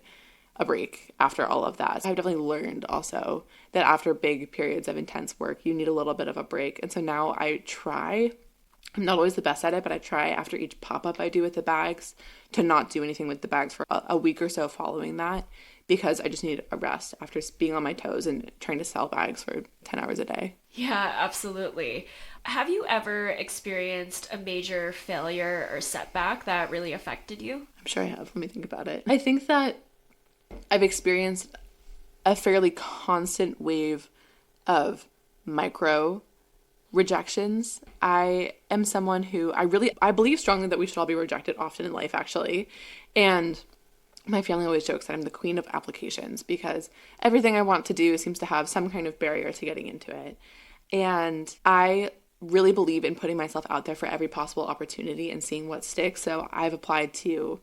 a break after all of that. So I've definitely learned also that after big periods of intense work, you need a little bit of a break. And so now I'm not always the best at it, but I try after each pop-up I do with the bags to not do anything with the bags for a week or so following that, because I just need a rest after being on my toes and trying to sell bags for 10 hours a day. Yeah, absolutely. Have you ever experienced a major failure or setback that really affected you? I'm sure I have. Let me think about it. I think that I've experienced a fairly constant wave of micro rejections. I am someone who I believe strongly that we should all be rejected often in life, actually. And my family always jokes that I'm the queen of applications because everything I want to do seems to have some kind of barrier to getting into it. And I really believe in putting myself out there for every possible opportunity and seeing what sticks. So I've applied to,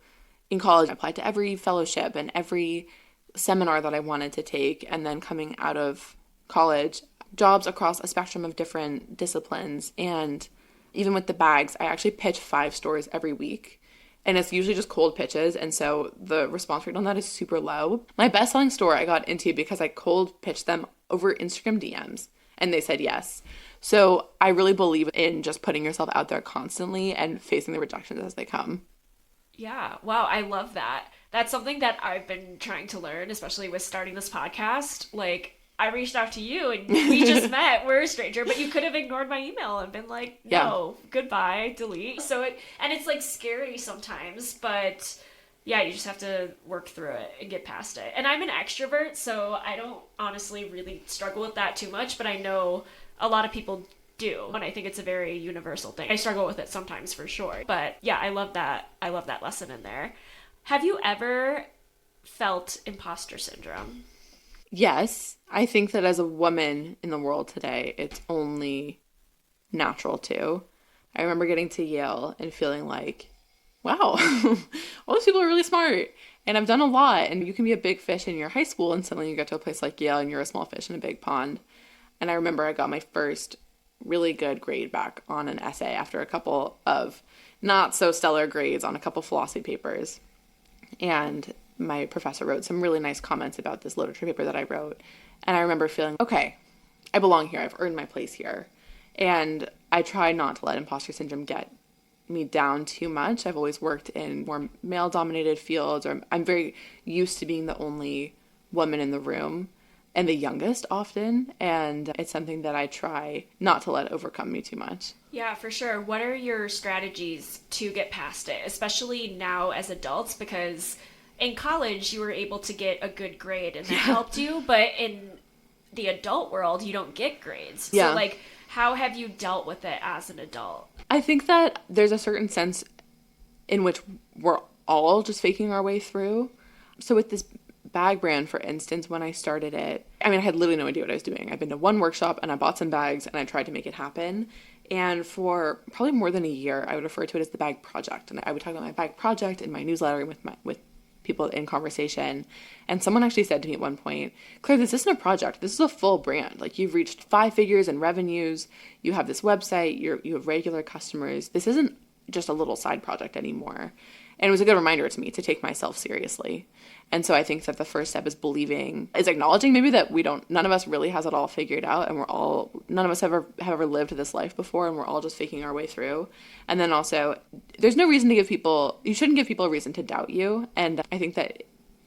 in college, I applied to every fellowship and every seminar that I wanted to take. And then coming out of college, jobs across a spectrum of different disciplines. And even with the bags, I actually pitch 5 stores every week. And it's usually just cold pitches. And so the response rate on that is super low. My best-selling store I got into because I cold pitched them over Instagram DMs. And they said yes. So I really believe in just putting yourself out there constantly and facing the rejections as they come. Yeah. Wow. I love that. That's something that I've been trying to learn, especially with starting this podcast. Like, I reached out to you and we just met. We're a stranger, but you could have ignored my email and been like, no, goodbye, delete. And it's like scary sometimes, but yeah, you just have to work through it and get past it. And I'm an extrovert, so I don't honestly really struggle with that too much, but I know a lot of people do. And I think it's a very universal thing. I struggle with it sometimes for sure. But yeah, I love that. I love that lesson in there. Have you ever felt imposter syndrome? Yes. I think that as a woman in the world today, it's only natural to. I remember getting to Yale and feeling like, wow, all these people are really smart and I've done a lot. And you can be a big fish in your high school and suddenly you get to a place like Yale and you're a small fish in a big pond. And I remember I got my first really good grade back on an essay after a couple of not so stellar grades on a couple philosophy papers. And my professor wrote some really nice comments about this literature paper that I wrote. And I remember feeling, okay, I belong here. I've earned my place here. And I try not to let imposter syndrome get me down too much. I've always worked in more male-dominated fields, or I'm very used to being the only woman in the room and the youngest often. And it's something that I try not to let overcome me too much. Yeah, for sure. What are your strategies to get past it, especially now as adults? Because in college, you were able to get a good grade and that helped you, but in the adult world, you don't get grades. Yeah. So, like, how have you dealt with it as an adult? I think that there's a certain sense in which we're all just faking our way through. So with this bag brand, for instance, when I started it, I mean, I had literally no idea what I was doing. I'd been to one workshop and I bought some bags and I tried to make it happen. And for probably more than a year, I would refer to it as the bag project. And I would talk about my bag project in my newsletter with people in conversation. And someone actually said to me at one point, Claire, this isn't a project. This is a full brand. Like, you've reached 5 figures in revenues. You have this website. You have regular customers. This isn't just a little side project anymore. And it was a good reminder to me to take myself seriously. And so I think that the first step is acknowledging maybe that none of us really has it all figured out, and none of us have ever lived this life before, and we're all just faking our way through. And then also, there's no reason to you shouldn't give people a reason to doubt you. And I think that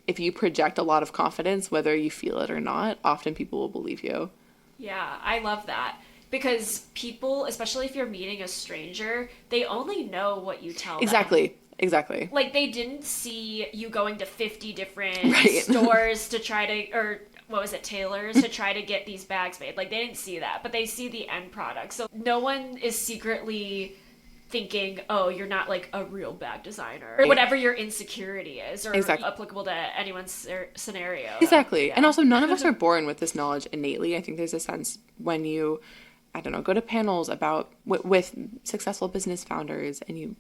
if you project a lot of confidence, whether you feel it or not, often people will believe you. Yeah, I love that. Because people, especially if you're meeting a stranger, they only know what you tell them. Exactly. Like, they didn't see you going to 50 different right. stores to try to, or what was it, tailors, to try to get these bags made. Like, they didn't see that, but they see the end product. So no one is secretly thinking, oh, you're not like a real bag designer, or whatever your insecurity is, or applicable to anyone's scenario. Exactly. Yeah. And also, none of us are born with this knowledge innately. I think there's a sense when you, go to panels about with successful business founders and you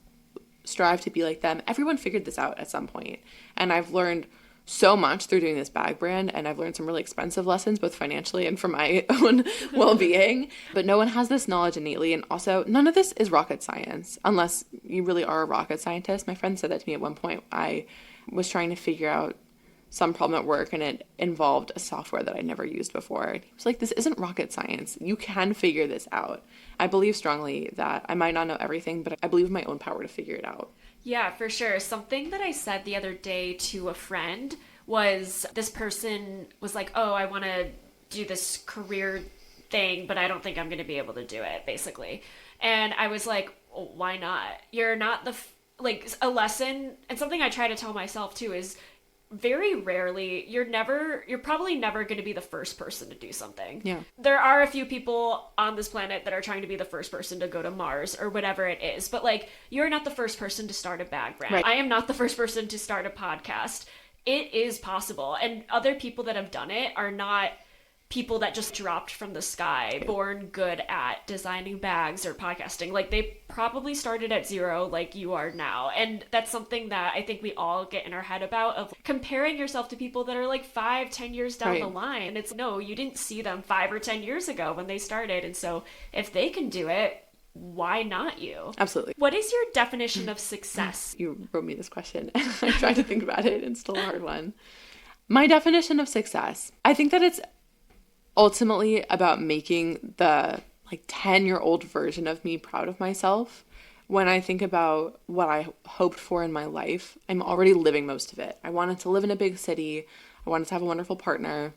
strive to be like them. Everyone figured this out at some point. And I've learned so much through doing this bag brand, and I've learned some really expensive lessons, both financially and for my own well-being. But no one has this knowledge innately. And also, none of this is rocket science, unless you really are a rocket scientist. My friend said that to me at one point. I was trying to figure out some problem at work, and it involved a software that I never used before. And he was like, this isn't rocket science. You can figure this out. I believe strongly that I might not know everything, but I believe in my own power to figure it out. Yeah, for sure. Something that I said the other day to a friend was, this person was like, oh, I want to do this career thing, but I don't think I'm going to be able to do it, basically. And I was like, oh, why not? You're not a lesson, and something I try to tell myself too is, very rarely, you're probably never going to be the first person to do something. Yeah. There are a few people on this planet that are trying to be the first person to go to Mars or whatever it is. But, like, you're not the first person to start a bag brand. Right. I am not the first person to start a podcast. it is possible. And other people that have done it are not people that just dropped from the sky, born good at designing bags or podcasting. Like, they probably started at zero like you are now. And that's something that I think we all get in our head about, of comparing yourself to people that are like 5-10 years down the line. And it's, no, you didn't see them 5 or 10 years ago when they started. And so if they can do it, why not you? Absolutely. What is your definition of success? You wrote me this question. I tried to think about it. It's still a hard one. My definition of success, I think that it's ultimately about making the 10-year-old version of me proud of myself. When I think about what I hoped for in my life, I'm already living most of it. I wanted to live in a big city. I wanted to have a wonderful partner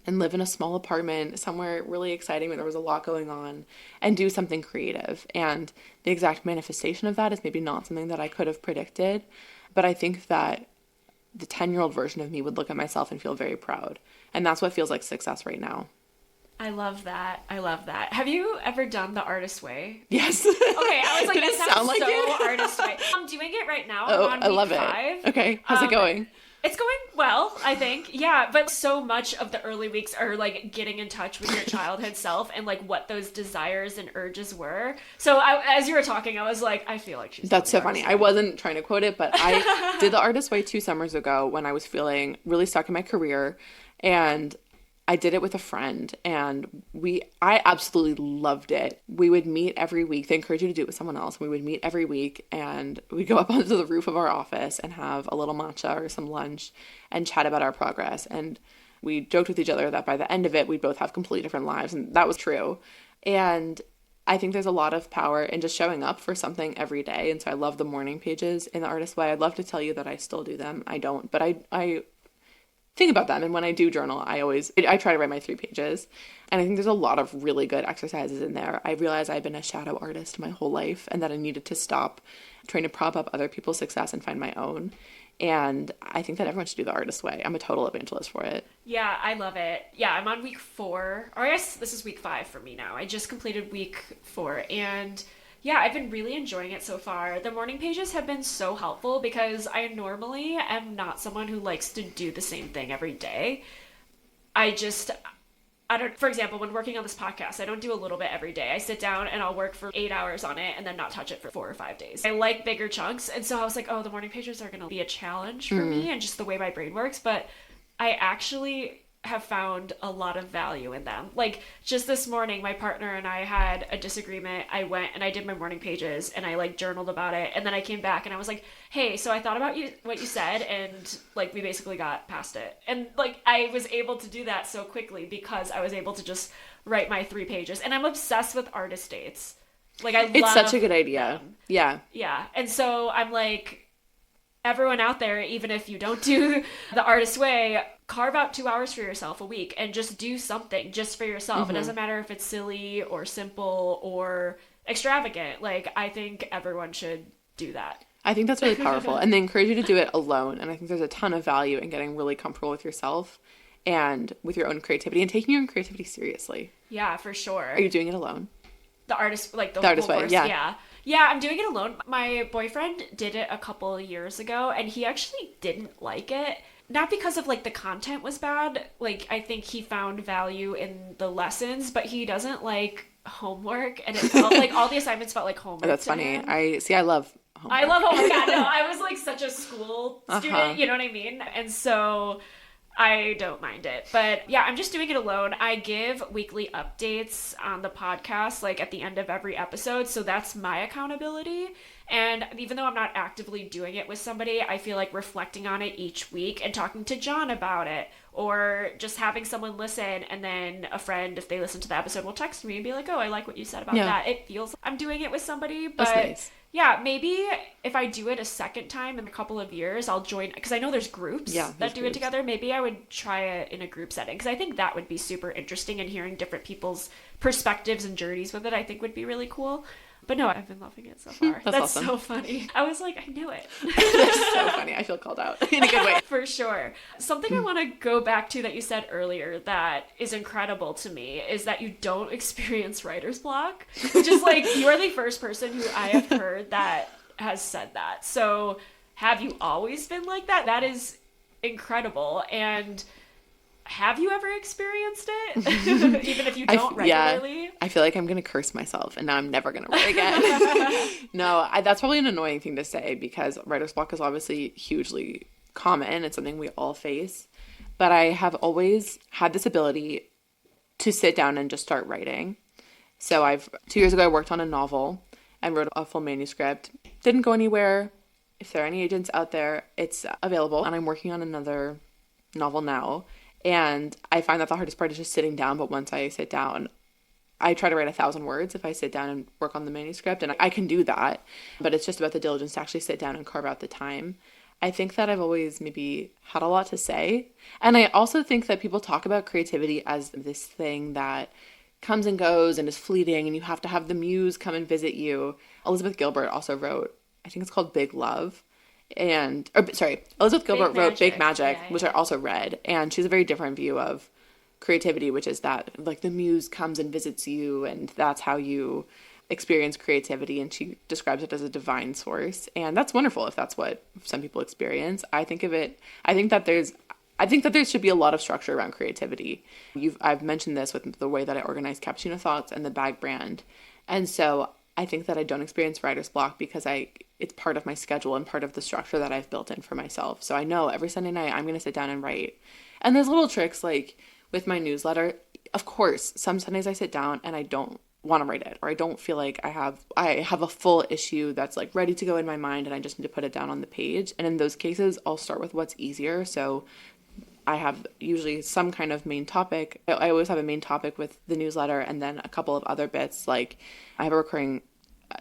and live in a small apartment somewhere really exciting where there was a lot going on, and do something creative. And the exact manifestation of that is maybe not something that I could have predicted, but I think that the 10-year-old version of me would look at myself and feel very proud. And that's what feels like success right now. I love that. I love that. Have you ever done the artist way? Yes. Okay, I was like, Did it that sounds sound like so it? artist way. I'm doing it right now. Oh, I'm on I love week it. 5. Okay, how's it going? It's going well, I think. Yeah, but so much of the early weeks are like getting in touch with your childhood self and like what those desires and urges were. So as you were talking, I was like, I feel like she's. That's so funny. I wasn't trying to quote it, but I did the artist way 2 summers ago when I was feeling really stuck in my career, and I did it with a friend, and I absolutely loved it. We would meet every week. They encourage you to do it with someone else. We would meet every week, and we'd go up onto the roof of our office and have a little matcha or some lunch and chat about our progress. And we joked with each other that by the end of it, we'd both have completely different lives, and that was true. And I think there's a lot of power in just showing up for something every day. And so I love the morning pages in the artist way. I'd love to tell you that I still do them. I don't, but I think about them. And when I do journal, I try to write my 3 pages. And I think there's a lot of really good exercises in there. I realized I've been a shadow artist my whole life, and that I needed to stop trying to prop up other people's success and find my own. And I think that everyone should do the artist way. I'm a total evangelist for it. Yeah, I love it. Yeah, I'm on week 4. Or I guess this is week 5 for me now. I just completed week 4, and yeah, I've been really enjoying it so far. The morning pages have been so helpful because I normally am not someone who likes to do the same thing every day. For example, when working on this podcast, I don't do a little bit every day. I sit down and I'll work for 8 hours on it and then not touch it for 4 or 5 days. I like bigger chunks. And so I was like, oh, the morning pages are going to be a challenge for me and just the way my brain works. But I actually have found a lot of value in them. Like, just this morning, my partner and I had a disagreement. I went and I did my morning pages and I like journaled about it. And then I came back and I was like, hey, so I thought about what you said, and like we basically got past it. And like I was able to do that so quickly because I was able to just write my 3 pages. And I'm obsessed with artist dates. Like, It's such a good idea. them. Yeah. Yeah. And so I'm like, everyone out there, even if you don't do the artist way, carve out 2 hours for yourself a week and just do something just for yourself. It doesn't matter if it's silly or simple or extravagant. Like, I think everyone should do that. I think that's really powerful. And they encourage you to do it alone. And I think there's a ton of value in getting really comfortable with yourself and with your own creativity and taking your own creativity seriously. Yeah, for sure. Are you doing it alone? The artist, like the artist whole way, course, yeah. Yeah, I'm doing it alone. My boyfriend did it a couple of years ago, and he actually didn't like it. Not because of, like, the content was bad. Like, I think he found value in the lessons, but he doesn't like homework, and it felt like all the assignments felt like homework. Oh, that's funny. Him. I love homework. I love homework. Yeah, no, I was, like, such a school student, you know what I mean? And so I don't mind it. But yeah, I'm just doing it alone. I give weekly updates on the podcast, like at the end of every episode. So that's my accountability. And even though I'm not actively doing it with somebody, I feel like reflecting on it each week and talking to John about it, or just having someone listen, and then a friend, if they listen to the episode, will text me and be like, oh, I like what you said about that. It feels like I'm doing it with somebody. But that's nice. Yeah, maybe if I do it a second time in a couple of years, I'll join, because I know there's groups that do it together. Maybe I would try it in a group setting, because I think that would be super interesting, and hearing different people's perspectives and journeys with it, I think would be really cool. But no, I've been loving it so far. That's awesome. So funny. I was like, I knew it. That's so funny. I feel called out in a good way. For sure. Something I want to go back to that you said earlier that is incredible to me is that you don't experience writer's block, which is like, you are the first person who I have heard that has said that. So have you always been like that? That is incredible. And have you ever experienced it? Even if you don't regularly? Yeah, I feel like I'm going to curse myself and now I'm never going to write again. No, that's probably an annoying thing to say because writer's block is obviously hugely common. It's something we all face. But I have always had this ability to sit down and just start writing. So 2 years ago, I worked on a novel and wrote a full manuscript. Didn't go anywhere. If there are any agents out there, it's available. And I'm working on another novel now. And I find that the hardest part is just sitting down. But once I sit down, I try to write 1,000 words if I sit down and work on the manuscript. And I can do that. But it's just about the diligence to actually sit down and carve out the time. I think that I've always maybe had a lot to say. And I also think that people talk about creativity as this thing that comes and goes and is fleeting and you have to have the muse come and visit you. Elizabeth Gilbert also wrote, I think it's called Big Love. Elizabeth Gilbert wrote Big Magic, which I also read. And she's a very different view of creativity, which is that like the muse comes and visits you and that's how you experience creativity. And she describes it as a divine source. And that's wonderful if that's what some people experience. I think that there should be a lot of structure around creativity. I've mentioned this with the way that I organize Cappuccino Thoughts and the bag brand. And so I think that I don't experience writer's block because it's part of my schedule and part of the structure that I've built in for myself. So I know every Sunday night I'm going to sit down and write. And there's little tricks like with my newsletter. Of course, some Sundays I sit down and I don't want to write it, or I don't feel like I have a full issue that's like ready to go in my mind and I just need to put it down on the page. And in those cases, I'll start with what's easier. So I have usually some kind of main topic. I always have a main topic with the newsletter and then a couple of other bits. Like I have a recurring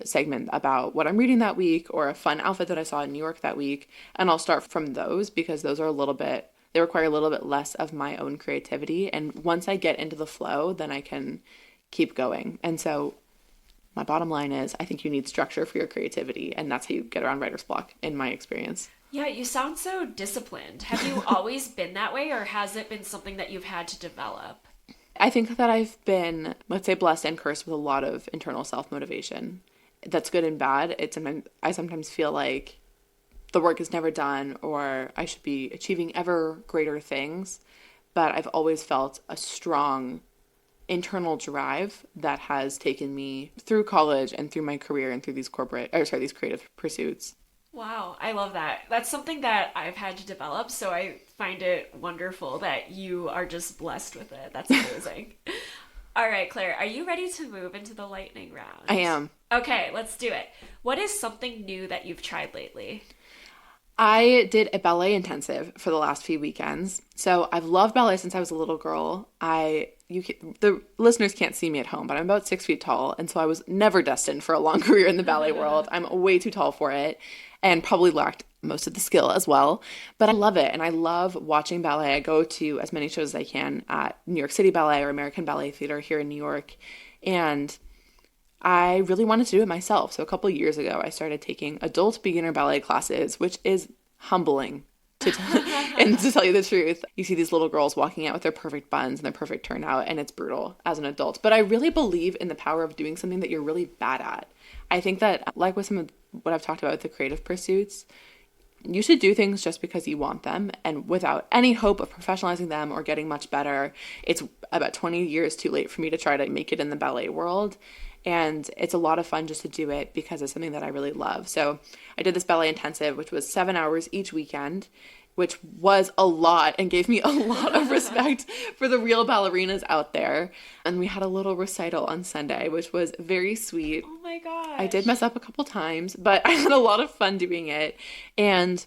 segment about what I'm reading that week or a fun outfit that I saw in New York that week. And I'll start from those because those are they require a little bit less of my own creativity. And once I get into the flow, then I can keep going. And so my bottom line is I think you need structure for your creativity. And that's how you get around writer's block in my experience. Yeah, you sound so disciplined. Have you always been that way, or has it been something that you've had to develop? I think that I've been, let's say, blessed and cursed with a lot of internal self-motivation. That's good and bad. I sometimes feel like the work is never done or I should be achieving ever greater things. But I've always felt a strong internal drive that has taken me through college and through my career and through these creative pursuits. Wow, I love that. That's something that I've had to develop, so I find it wonderful that you are just blessed with it. That's amazing. All right, Claire, are you ready to move into the lightning round? I am. Okay, let's do it. What is something new that you've tried lately? I did a ballet intensive for the last few weekends. So I've loved ballet since I was a little girl. The listeners can't see me at home, but I'm about 6 feet tall. And so I was never destined for a long career in the ballet world. I'm way too tall for it and probably lacked most of the skill as well. But I love it. And I love watching ballet. I go to as many shows as I can at New York City Ballet or American Ballet Theater here in New York. And I really wanted to do it myself. So a couple of years ago, I started taking adult beginner ballet classes, which is humbling. And to tell you the truth, you see these little girls walking out with their perfect buns and their perfect turnout, and it's brutal as an adult. But I really believe in the power of doing something that you're really bad at. I think that, like with some of what I've talked about with the creative pursuits, you should do things just because you want them and without any hope of professionalizing them or getting much better. It's about 20 years too late for me to try to make it in the ballet world. And it's a lot of fun just to do it because it's something that I really love. So I did this ballet intensive, which was 7 hours each weekend, which was a lot and gave me a lot of respect for the real ballerinas out there. And we had a little recital on Sunday, which was very sweet. Oh my gosh. I did mess up a couple times, but I had a lot of fun doing it. And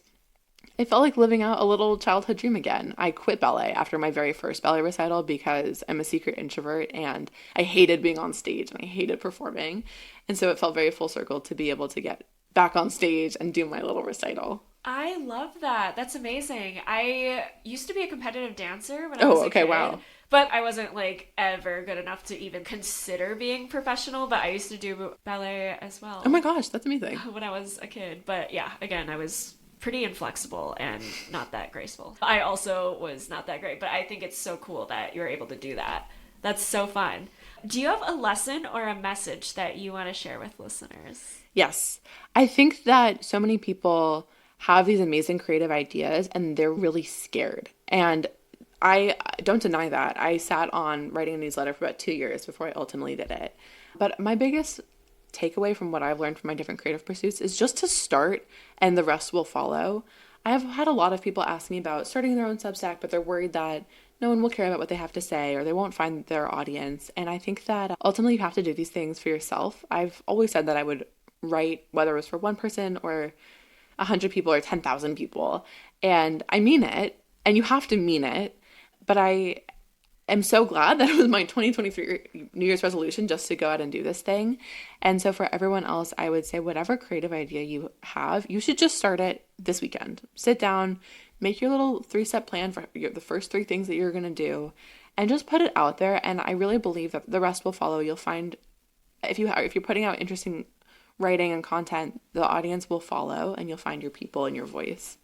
it felt like living out a little childhood dream again. I quit ballet after my very first ballet recital because I'm a secret introvert and I hated being on stage and I hated performing. And so it felt very full circle to be able to get back on stage and do my little recital. I love that. That's amazing. I used to be a competitive dancer when I was a kid. Wow. But I wasn't like ever good enough to even consider being professional, but I used to do ballet as well. Oh my gosh, that's amazing. When I was a kid. But yeah, again, I was pretty inflexible and not that graceful. I also was not that great, but I think it's so cool that you're able to do that. That's so fun. Do you have a lesson or a message that you want to share with listeners? Yes. I think that so many people have these amazing creative ideas and they're really scared. And I don't deny that. I sat on writing a newsletter for about 2 years before I ultimately did it. But my biggest takeaway from what I've learned from my different creative pursuits is just to start and the rest will follow. I've had a lot of people ask me about starting their own Substack, but they're worried that no one will care about what they have to say or they won't find their audience. And I think that ultimately you have to do these things for yourself. I've always said that I would write, whether it was for one person or 100 people or 10,000 people. And I mean it, and you have to mean it. But I am so glad that it was my 2023 New Year's resolution just to go out and do this thing. And so for everyone else, I would say whatever creative idea you have, you should just start it this weekend. Sit down, make your little 3-step plan for the first 3 things that you're going to do, and just put it out there. And I really believe that the rest will follow. You'll find if you're putting out interesting writing and content, the audience will follow and you'll find your people and your voice.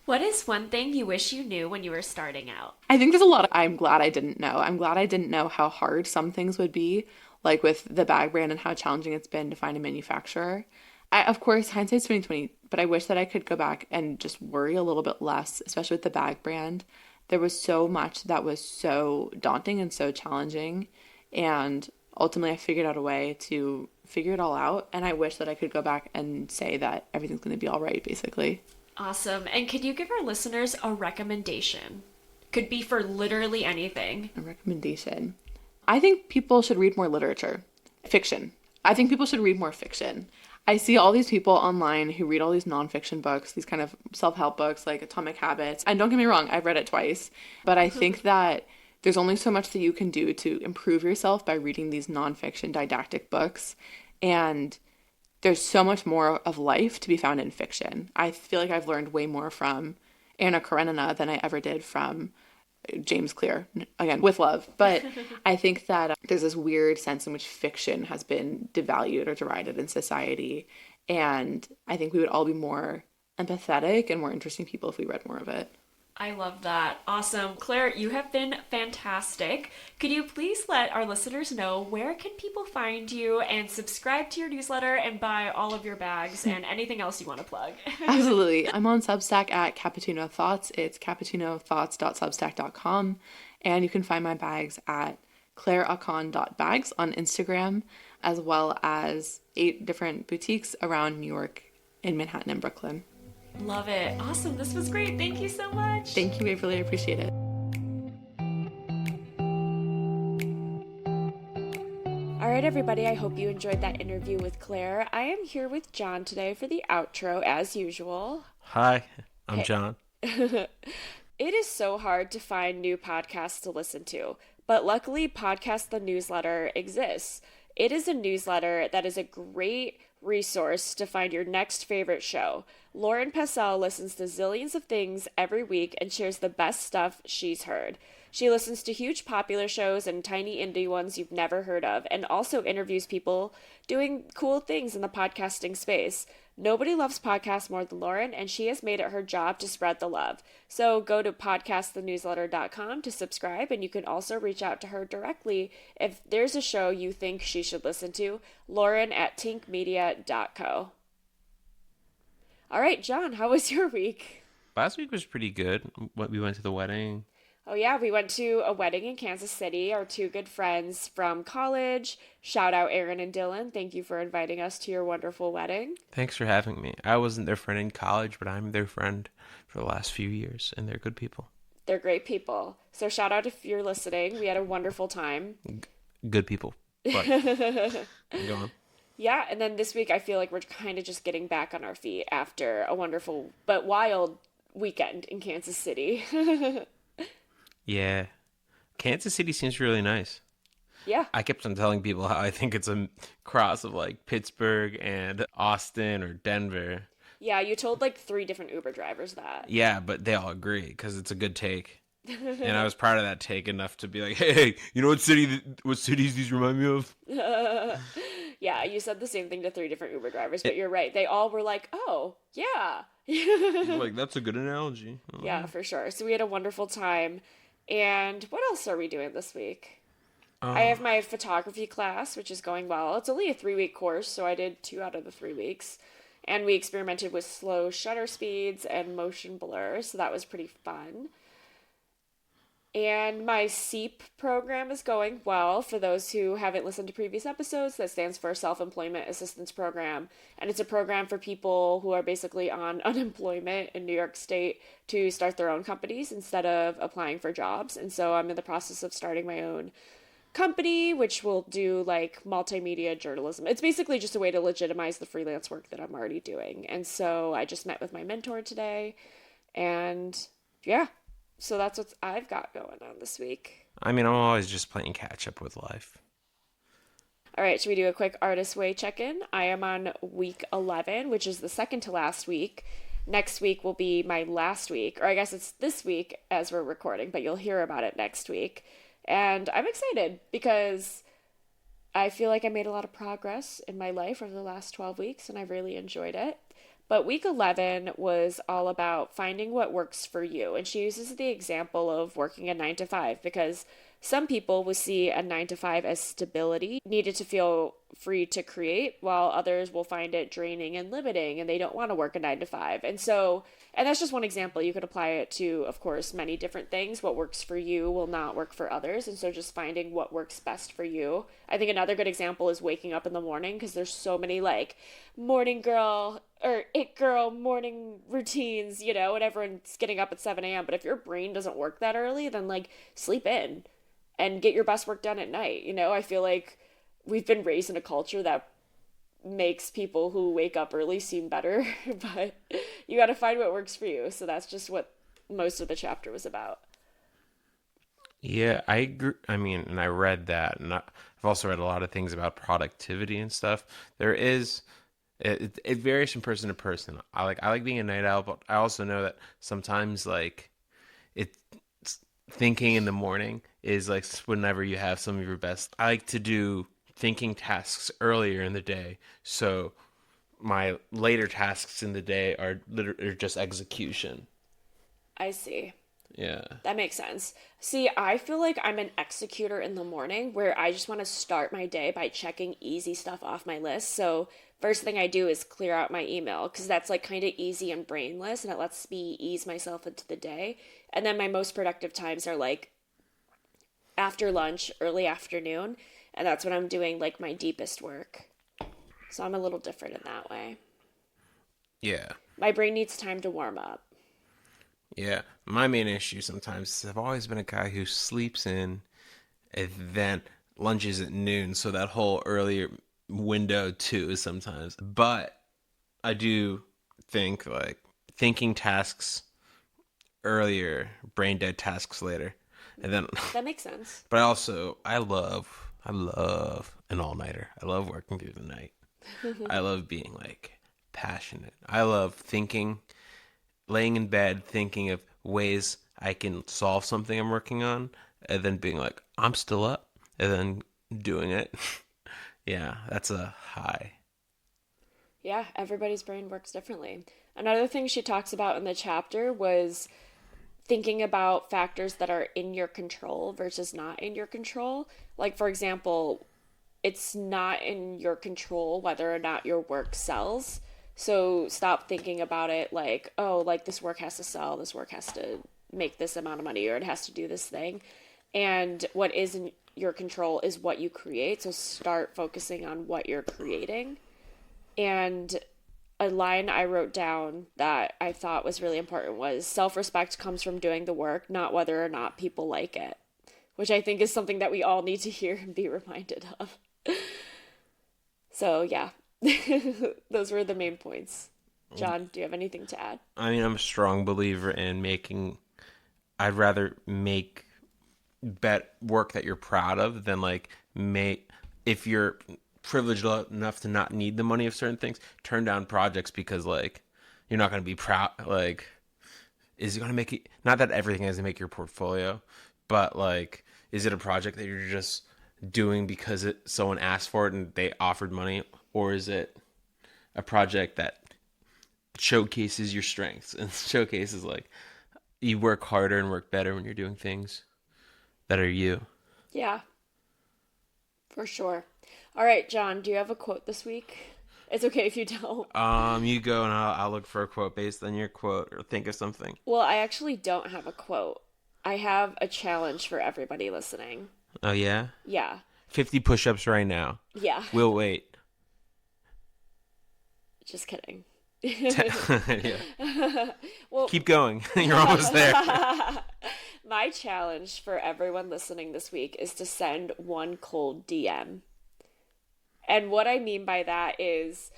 What is one thing you wish you knew when you were starting out? I think there's a lot I'm glad I didn't know. I'm glad I didn't know how hard some things would be, like with the bag brand and how challenging it's been to find a manufacturer. Of course, hindsight's 2020, but I wish that I could go back and just worry a little bit less, especially with the bag brand. There was so much that was so daunting and so challenging, and ultimately I figured out a way to figure it all out, and I wish that I could go back and say that everything's going to be all right, basically. Awesome. And could you give our listeners a recommendation? Could be for literally anything. A recommendation. I think people should read more literature. Fiction. I think people should read more fiction. I see all these people online who read all these nonfiction books, these kind of self-help books like Atomic Habits. And don't get me wrong, I've read it twice. But I think that there's only so much that you can do to improve yourself by reading these nonfiction didactic books. And there's so much more of life to be found in fiction. I feel like I've learned way more from Anna Karenina than I ever did from James Clear, again, with love. But I think that there's this weird sense in which fiction has been devalued or derided in society. And I think we would all be more empathetic and more interesting people if we read more of it. I love that. Awesome. Claire, you have been fantastic. Could you please let our listeners know where can people find you and subscribe to your newsletter and buy all of your bags and anything else you want to plug? Absolutely. I'm on Substack at Cappuccino Thoughts. It's cappuccinothoughts.substack.com. And you can find my bags at claireakkan.bags on Instagram, as well as 8 different boutiques around New York, in Manhattan and Brooklyn. Love it. Awesome. This was great. Thank you so much. Thank you. I really appreciate it. All right, everybody. I hope you enjoyed that interview with Claire. I am here with John today for the outro, as usual. Hi, I'm John. It is so hard to find new podcasts to listen to, but luckily Podcast the Newsletter exists. It is a newsletter that is a great resource to find your next favorite show. Lauren Passell listens to zillions of things every week and shares the best stuff she's heard. She listens to huge popular shows and tiny indie ones you've never heard of, and also interviews people doing cool things in the podcasting space. Nobody loves podcasts more than Lauren, and she has made it her job to spread the love. So go to podcastthenewsletter.com to subscribe, and you can also reach out to her directly if there's a show you think she should listen to. Lauren at tinkmedia.co. All right, John, how was your week? Last week was pretty good. We went to the wedding. Oh yeah, we went to a wedding in Kansas City. Our 2 good friends from college. Shout out Aaron and Dylan. Thank you for inviting us to your wonderful wedding. Thanks for having me. I wasn't their friend in college, but I'm their friend for the last few years, and they're good people. They're great people. So shout out if you're listening. We had a wonderful time. Good people. But go on. Yeah, and then this week I feel like we're kind of just getting back on our feet after a wonderful but wild weekend in Kansas City. Yeah. Kansas City seems really nice. Yeah. I kept on telling people how I think it's a cross of like Pittsburgh and Austin or Denver. Yeah, you told like 3 different Uber drivers that. Yeah, but they all agree because it's a good take. And I was proud of that take enough to be like, hey, you know what cities these remind me of? Yeah, you said the same thing to 3 different Uber drivers, but you're right. They all were like, oh, yeah. Like, that's a good analogy. Yeah, for sure. So we had a wonderful time. And what else are we doing this week? I have my photography class, which is going well. It's only a 3-week course, so I did 2 out of the 3 weeks. And we experimented with slow shutter speeds and motion blur, so that was pretty fun. And my SEEP program is going well. For those who haven't listened to previous episodes, that stands for Self-Employment Assistance Program. And it's a program for people who are basically on unemployment in New York State to start their own companies instead of applying for jobs. And so I'm in the process of starting my own company, which will do like multimedia journalism. It's basically just a way to legitimize the freelance work that I'm already doing. And so I just met with my mentor today. And yeah. So that's what I've got going on this week. I mean, I'm always just playing catch up with life. All right, should we do a quick Artist Way check-in? I am on week 11, which is the second to last week. Next week will be my last week, or I guess it's this week as we're recording, but you'll hear about it next week. And I'm excited because I feel like I made a lot of progress in my life over the last 12 weeks, and I've really enjoyed it. But week 11 was all about finding what works for you. And she uses the example of working a 9 to 5 because some people will see a 9 to 5 as stability, needed to feel free to create, while others will find it draining and limiting and they don't want to work a 9 to 5. And that's just one example. You could apply it to, of course, many different things. What works for you will not work for others. And so just finding what works best for you. I think another good example is waking up in the morning because there's so many like morning girl or it girl morning routines, and everyone's getting up at 7 a.m. But if your brain doesn't work that early, then like sleep in and get your best work done at night. I feel like we've been raised in a culture that makes people who wake up early seem better, but you got to find what works for you. So that's just what most of the chapter was about. Yeah, I agree. I mean, and I read that, and I've also read a lot of things about productivity and stuff. It varies from person to person. I like being a night owl, but I also know that sometimes like it's thinking in the morning is like whenever you have some of your best. I like to do thinking tasks earlier in the day, so my later tasks in the day are just execution. I see. Yeah. That makes sense. See, I feel like I'm an executor in the morning where I just want to start my day by checking easy stuff off my list. So first thing I do is clear out my email because that's like kind of easy and brainless and it lets me ease myself into the day. And then my most productive times are like after lunch, early afternoon. And that's when I'm doing like my deepest work. So I'm a little different in that way. Yeah. My brain needs time to warm up. Yeah, my main issue sometimes is I've always been a guy who sleeps in and then lunches at noon, so that whole earlier window too is sometimes. But I do think like thinking tasks earlier, brain dead tasks later, and then that makes sense. But I love an all-nighter. I love working through the night. I love being like passionate. I love thinking. Laying in bed thinking of ways I can solve something I'm working on and then being like, I'm still up and then doing it. Yeah, that's a high. Yeah, everybody's brain works differently. Another thing she talks about in the chapter was thinking about factors that are in your control versus not in your control. Like, for example, it's not in your control whether or not your work sells. So stop thinking about it like, oh, like this work has to sell, this work has to make this amount of money, or it has to do this thing. And what is in your control is what you create. So start focusing on what you're creating. And a line I wrote down that I thought was really important was self-respect comes from doing the work, not whether or not people like it, which I think is something that we all need to hear and be reminded of. So yeah. Those were the main points. John, do you have anything to add? I mean, I'm a strong believer in I'd rather make work that you're proud of than if you're privileged enough to not need the money of certain things, turn down projects because like, you're not going to be proud. Like, is it going to make it, not that everything has to make your portfolio, but like, is it a project that you're just doing because someone asked for it and they offered money? Or is it a project that showcases your strengths and showcases like you work harder and work better when you're doing things that are you? Yeah, for sure. All right, John, do you have a quote this week? It's okay if you don't. You go and I'll look for a quote based on your quote or think of something. Well, I actually don't have a quote. I have a challenge for everybody listening. Oh, yeah? Yeah. 50 push-ups right now. Yeah. We'll wait. Just kidding. Yeah. Well, Keep going. You're almost there. my challenge for everyone listening this week is to send one cold DM. And what I mean by that is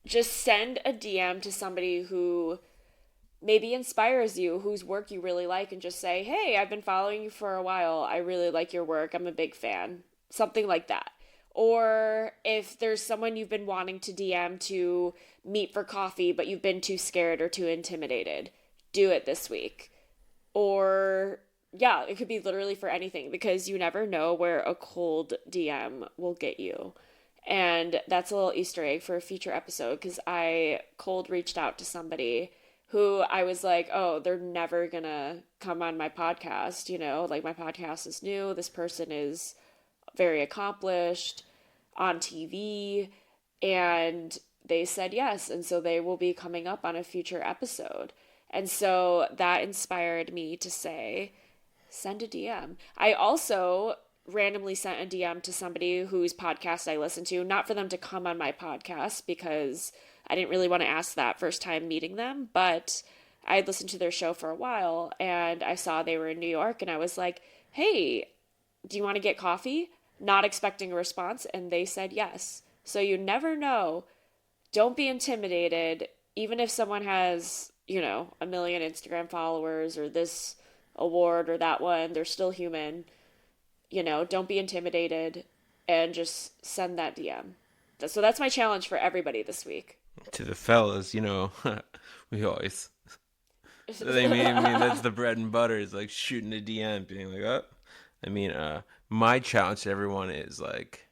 just send a DM to somebody who maybe inspires you, whose work you really like, and just say, hey, I've been following you for a while. I really like your work. I'm a big fan. Something like that. Or if there's someone you've been wanting to DM to meet for coffee, but you've been too scared or too intimidated, do it this week. Or, yeah, it could be literally for anything, because you never know where a cold DM will get you. And that's a little Easter egg for a future episode, because I cold reached out to somebody who I was like, oh, they're never gonna come on my podcast, you know, like my podcast is new, this person is very accomplished on TV, and they said yes, and so they will be coming up on a future episode. And so that inspired me to say, send a DM. I also randomly sent a DM to somebody whose podcast I listen to, not for them to come on my podcast, because I didn't really want to ask that first time meeting them, but I had listened to their show for a while, and I saw they were in New York, and I was like, hey, do you want to get coffee? Not expecting a response, and they said yes. So you never know. Don't be intimidated. Even if someone has, you know, 1 million Instagram followers or this award or that one, they're still human. You know, don't be intimidated and just send that DM. So that's my challenge for everybody this week. To the fellas, you know, we always... I mean, that's the bread and butter, is like shooting a DM, being like, oh. I mean, my challenge to everyone is like,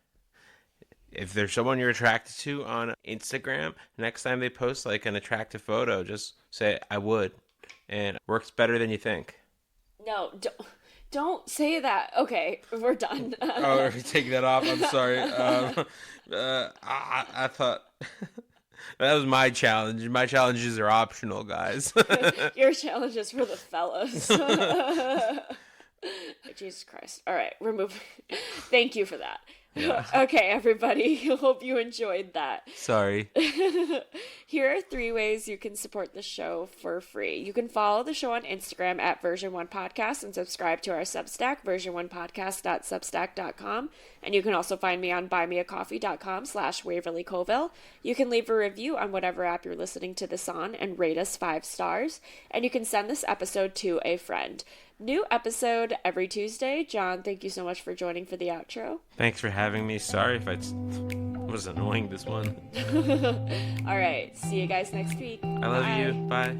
if there's someone you're attracted to on Instagram, next time they post like an attractive photo, just say, I would. And it works better than you think. No, don't say that. Okay, we're done. Oh, take that off. I'm sorry. I thought... That was my challenge. My challenges are optional, guys. Your challenge is for the fellas. Jesus Christ. All right, we're moving. Thank you for that. Yeah. Okay, everybody. Hope you enjoyed that. Sorry. Here are 3 ways you can support the show for free. You can follow the show on Instagram at version1podcast and subscribe to our Substack, version1podcast.substack.com. And you can also find me on buymeacoffee.com/Waverly Colville. You can leave a review on whatever app you're listening to this on and rate us 5 stars. And you can send this episode to a friend. New episode every Tuesday. John, thank you so much for joining for the outro. Thanks for having me. Sorry if I was annoying this one. All right. See you guys next week. I love you. Bye.